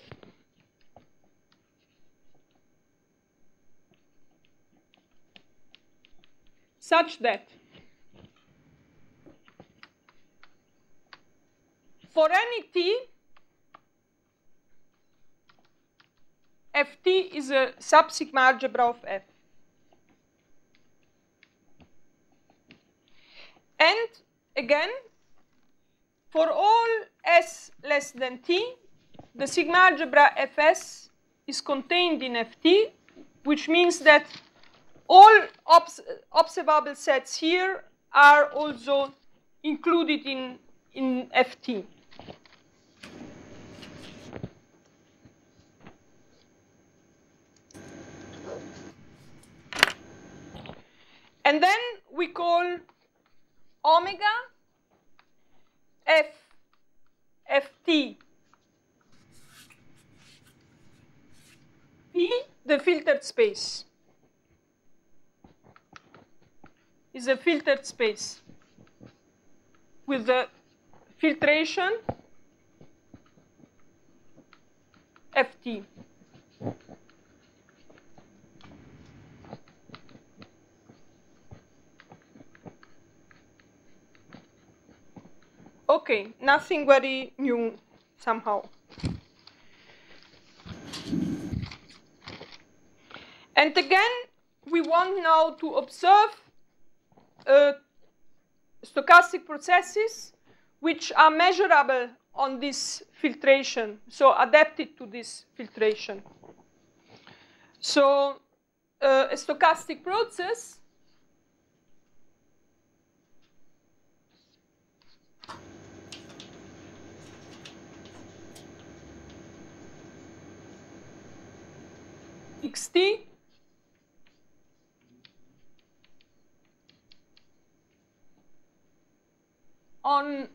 such that for any t, Ft is a sub-sigma algebra of F. And again, for all s less than t, the sigma algebra Fs is contained in Ft, which means that all observable sets here are also included in Ft. And then we call omega Ft P the filtered space. Is a filtered space with the filtration Ft. Okay, nothing very new somehow. And again, we want now to observe stochastic processes which are measurable on this filtration, so adapted to this filtration. So a stochastic process xt on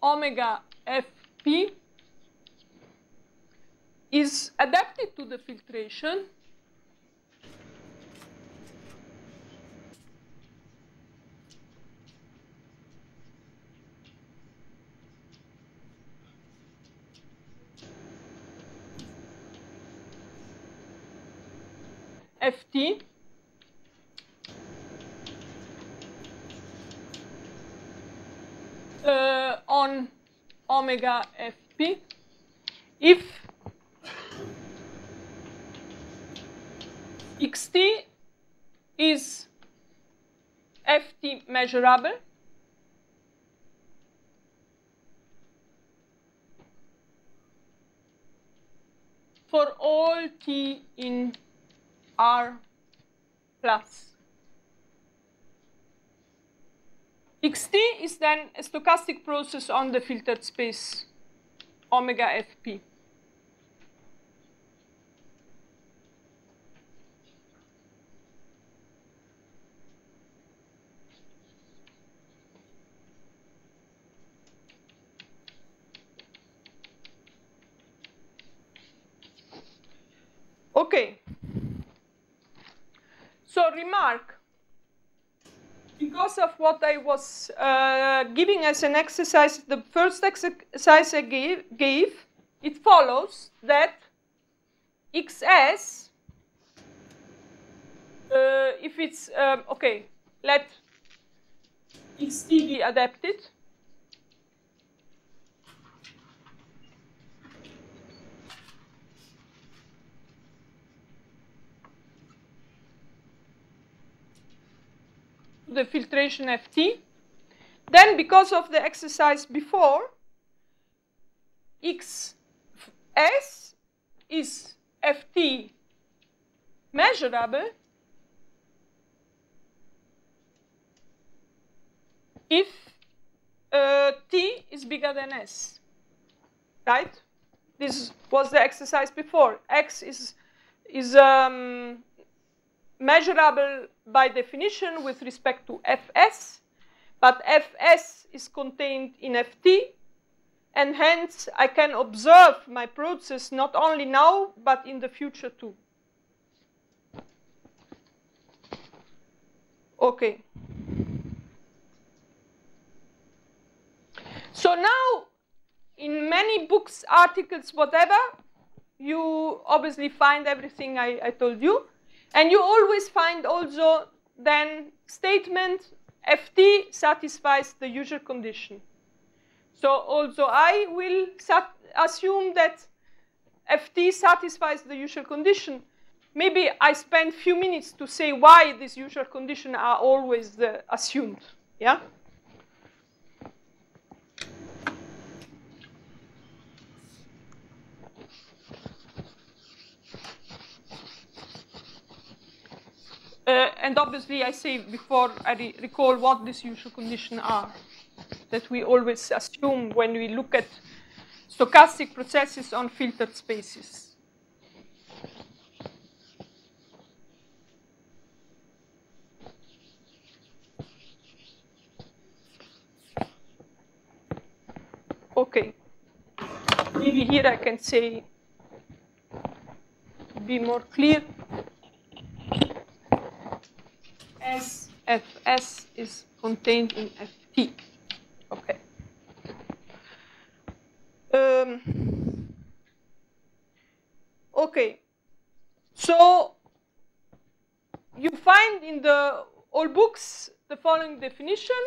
omega fp is adapted to the filtration ft on omega fp if xt is ft measurable for all t in R plus. Xt is then a stochastic process on the filtered space omega fp. Okay. So remark, because of what I was giving as an exercise, the first exercise I gave, it follows that xs, if it's, okay, let xt be adapted. The filtration ft, then because of the exercise before, xs is ft measurable if t is bigger than s, right? This was the exercise before. X is measurable by definition with respect to fs, but fs is contained in ft, and hence I can observe my process not only now, but in the future too. Okay. So now, in many books, articles, whatever, you obviously find everything I told you. And you always find also then statement ft satisfies the usual condition. So also I will assume that ft satisfies the usual condition. Maybe I spend a few minutes to say why these usual conditions are always assumed. Yeah? And obviously, I say before I recall what these usual conditions are, that we always assume when we look at stochastic processes on filtered spaces. Okay. Maybe here I can say, be more clear. As fs is contained in ft. Okay. Okay. So you find in all books the following definition.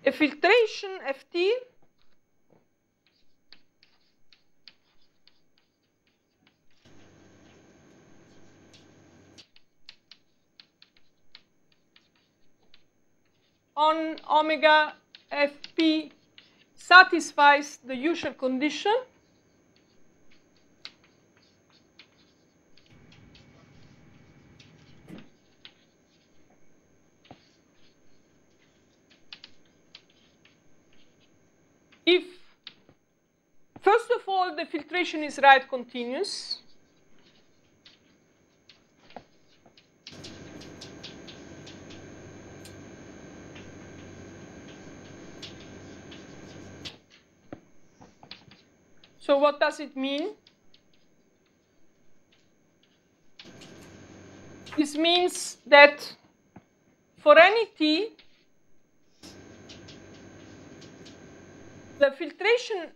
a filtration Ft on omega Fp satisfies the usual condition if, first of all, the filtration is right continuous. So what does it mean? This means that for any t, the filtration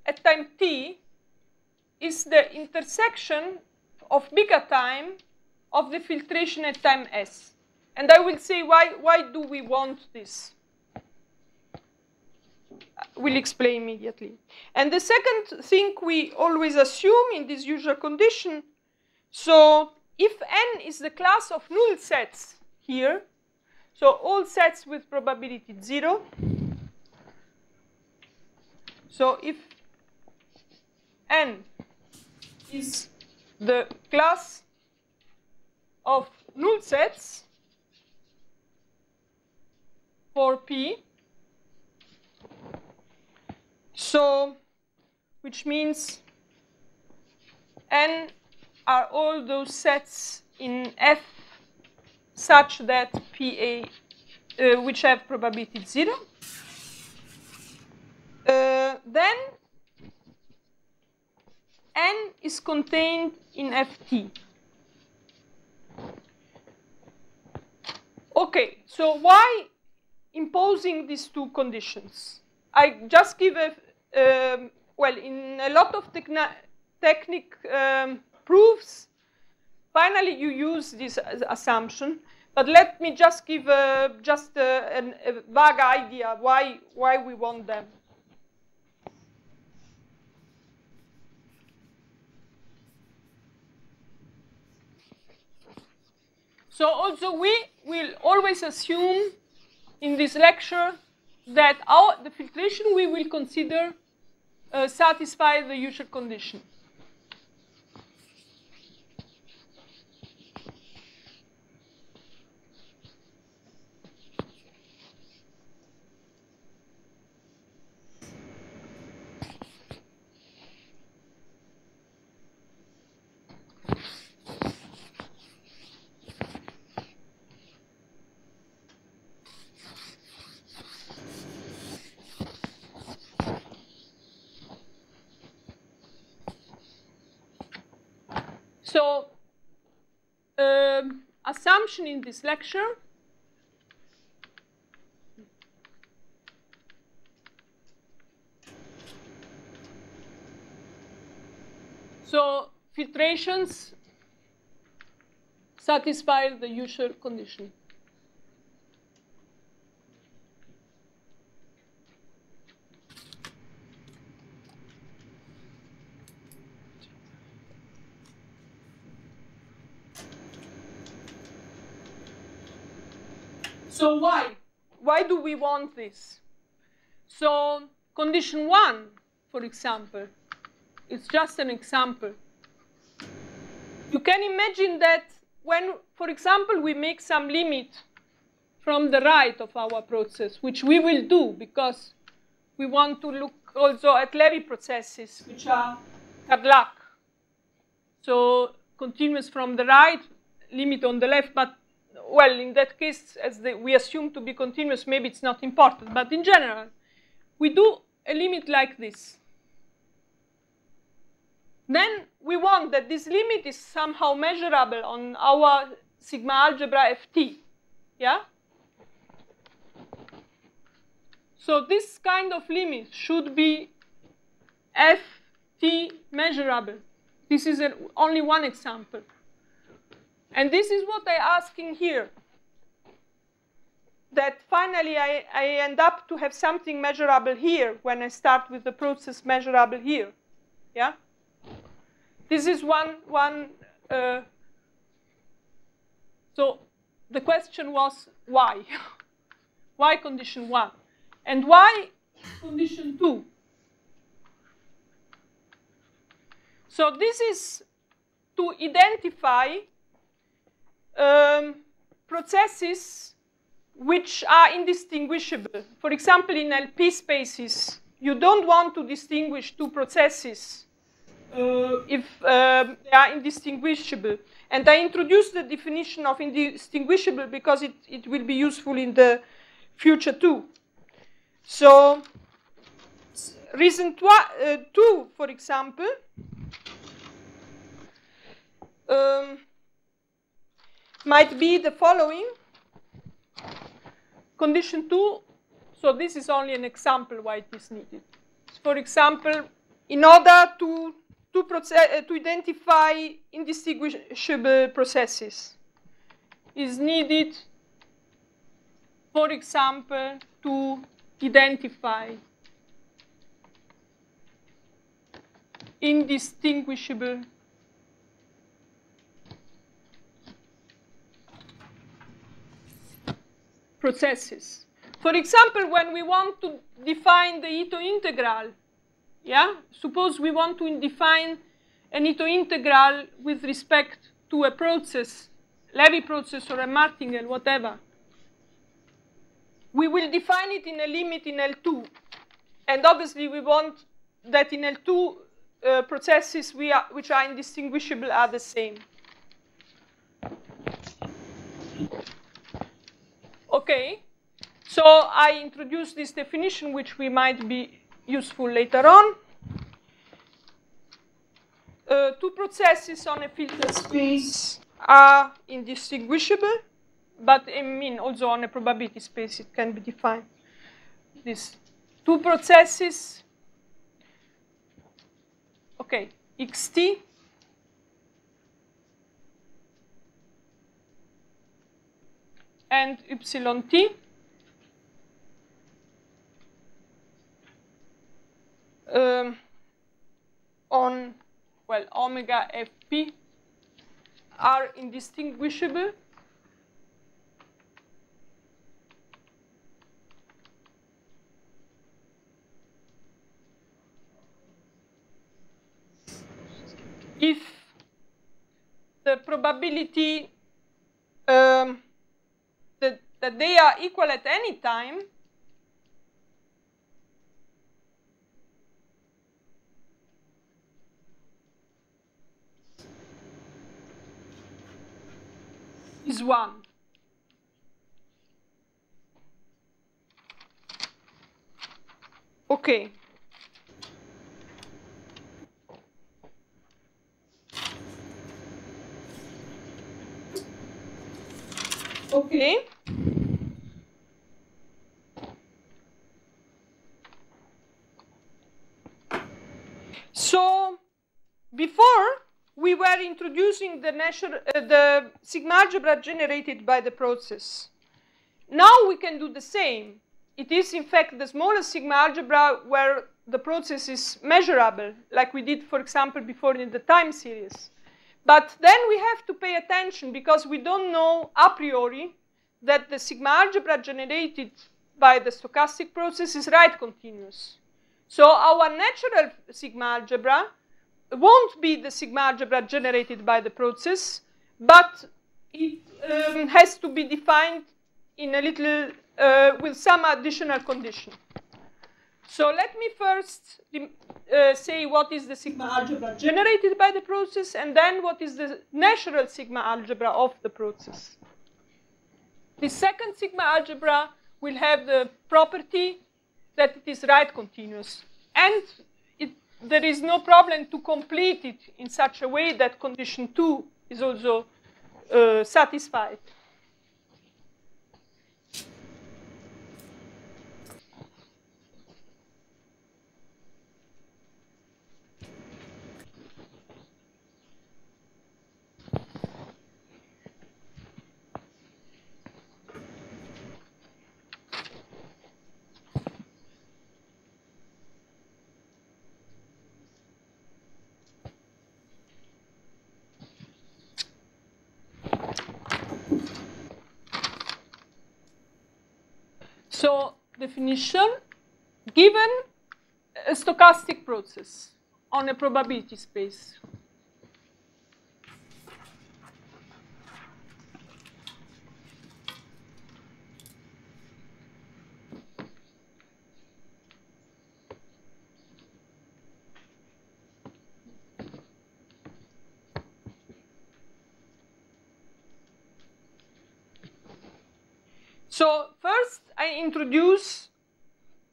at time t is the intersection of beta time of the filtration at time s. And I will say why do we want this? We'll explain immediately. And the second thing we always assume in this usual condition, so if n is the class of null sets here, so all sets with probability 0, so if n is the class of null sets for P, so which means n are all those sets in F such that PA which have probability 0, then n is contained in Ft. Okay, so why imposing these two conditions? I just give a, well, in a lot of technique proofs, finally you use this assumption, but let me just give a vague idea why we want them. So also we will always assume in this lecture that the filtration we will consider satisfy the usual condition. So, assumption in this lecture. So, filtrations satisfy the usual condition. So why do we want this? So condition 1, for example, it's just an example. You can imagine that when, for example, we make some limit from the right of our process, which we will do because we want to look also at Levy processes, which are Carlac. So continuous from the right, limit on the left, but well, in that case, as we assume to be continuous, maybe it's not important. But in general, we do a limit like this. Then we want that this limit is somehow measurable on our Sigma-Algebra Ft. Yeah? So this kind of limit should be Ft measurable. This is only one example. And this is what I'm asking here. that finally I end up to have something measurable here when I start with the process measurable here. Yeah? This is one so the question was why? Why condition 1? And why condition 2? So this is to identify processes which are indistinguishable. For example, in LP spaces, you don't want to distinguish two processes if they are indistinguishable. And I introduced the definition of indistinguishable because it will be useful in the future too. So reason 2, for example, might be the following. Condition 2, so this is only an example why it is needed. For example, in order to identify indistinguishable processes, is needed, for example, to identify indistinguishable processes. For example, when we want to define the Ito integral, yeah, suppose we want to define an Ito integral with respect to a process, Levy process or a Martingale, whatever. We will define it in a limit in L2. And obviously we want that in L2 processes which are indistinguishable are the same. Okay, so I introduced this definition which we might be useful later on. Two processes on a filter space are indistinguishable, but I mean also on a probability space it can be defined. These two processes, okay, xt and yt on, well, omega fp are indistinguishable if the probability that they are equal at any time is 1. Okay. Okay. So before we were introducing the sigma-algebra generated by the process. Now we can do the same. It is in fact the smallest sigma-algebra where the process is measurable, like we did, for example, before in the time series. But then we have to pay attention because we don't know a priori that the sigma-algebra generated by the stochastic process is right continuous. So our natural sigma-algebra won't be the sigma-algebra generated by the process, but it has to be defined in a little, with some additional condition. So let me first say what is the sigma-algebra generated by the process, and then what is the natural sigma-algebra of the process. The second sigma-algebra will have the property that it is right continuous. And there is no problem to complete it in such a way that condition 2 is also satisfied. definition given a stochastic process on a probability space. So first, I introduce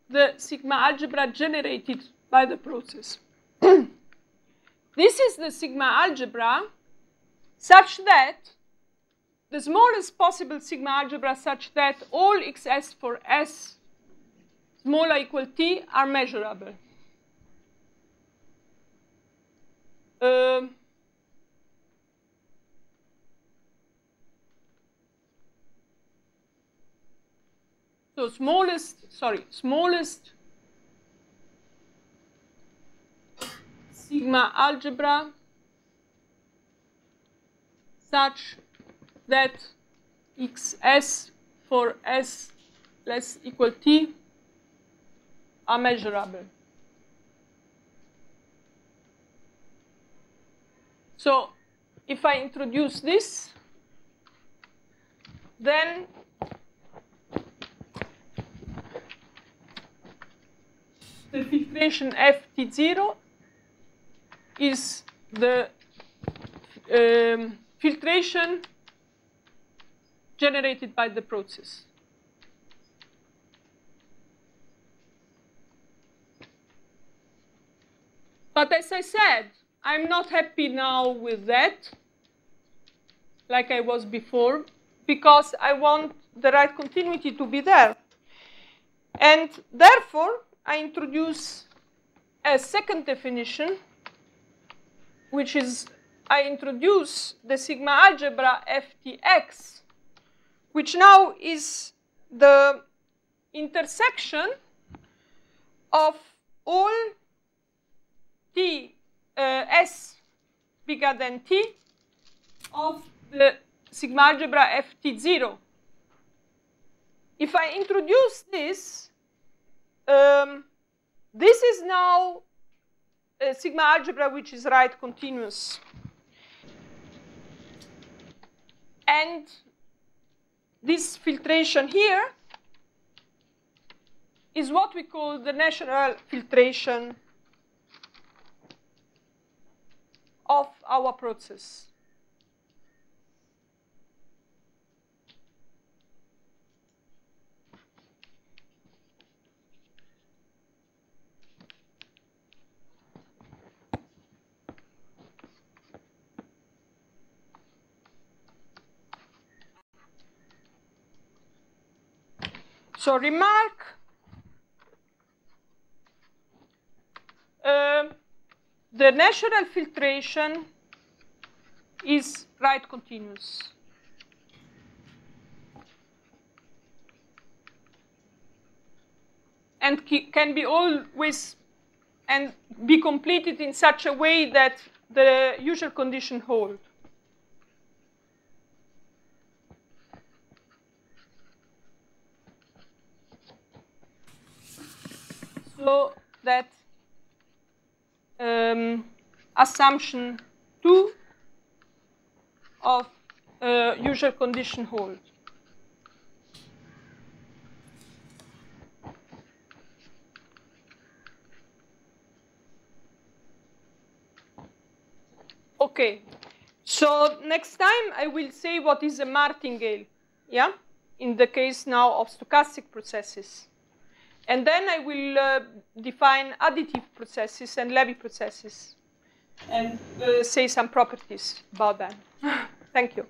the sigma algebra generated by the process. This is the sigma algebra such that the smallest possible sigma algebra such that all xs for s smaller equal t are measurable. So smallest sigma algebra such that xs for s less equal t are measurable. So if I introduce this, then the filtration Ft0 is the filtration generated by the process. But as I said, I'm not happy now with that, like I was before, because I want the right continuity to be there. And therefore, I introduce a second definition, which is I introduce the sigma algebra Ftx, which now is the intersection of all t s bigger than t of the sigma algebra Ft0. If I introduce this, this is now a sigma algebra which is right continuous. And this filtration here is what we call the natural filtration of our process. So remark, the natural filtration is right continuous. And can be always and be completed in such a way that the usual condition hold. So that assumption 2 of usual condition hold. Okay, so next time I will say what is a martingale, yeah, in the case now of stochastic processes. And then I will define additive processes and Levy processes and say some properties about them. Thank you.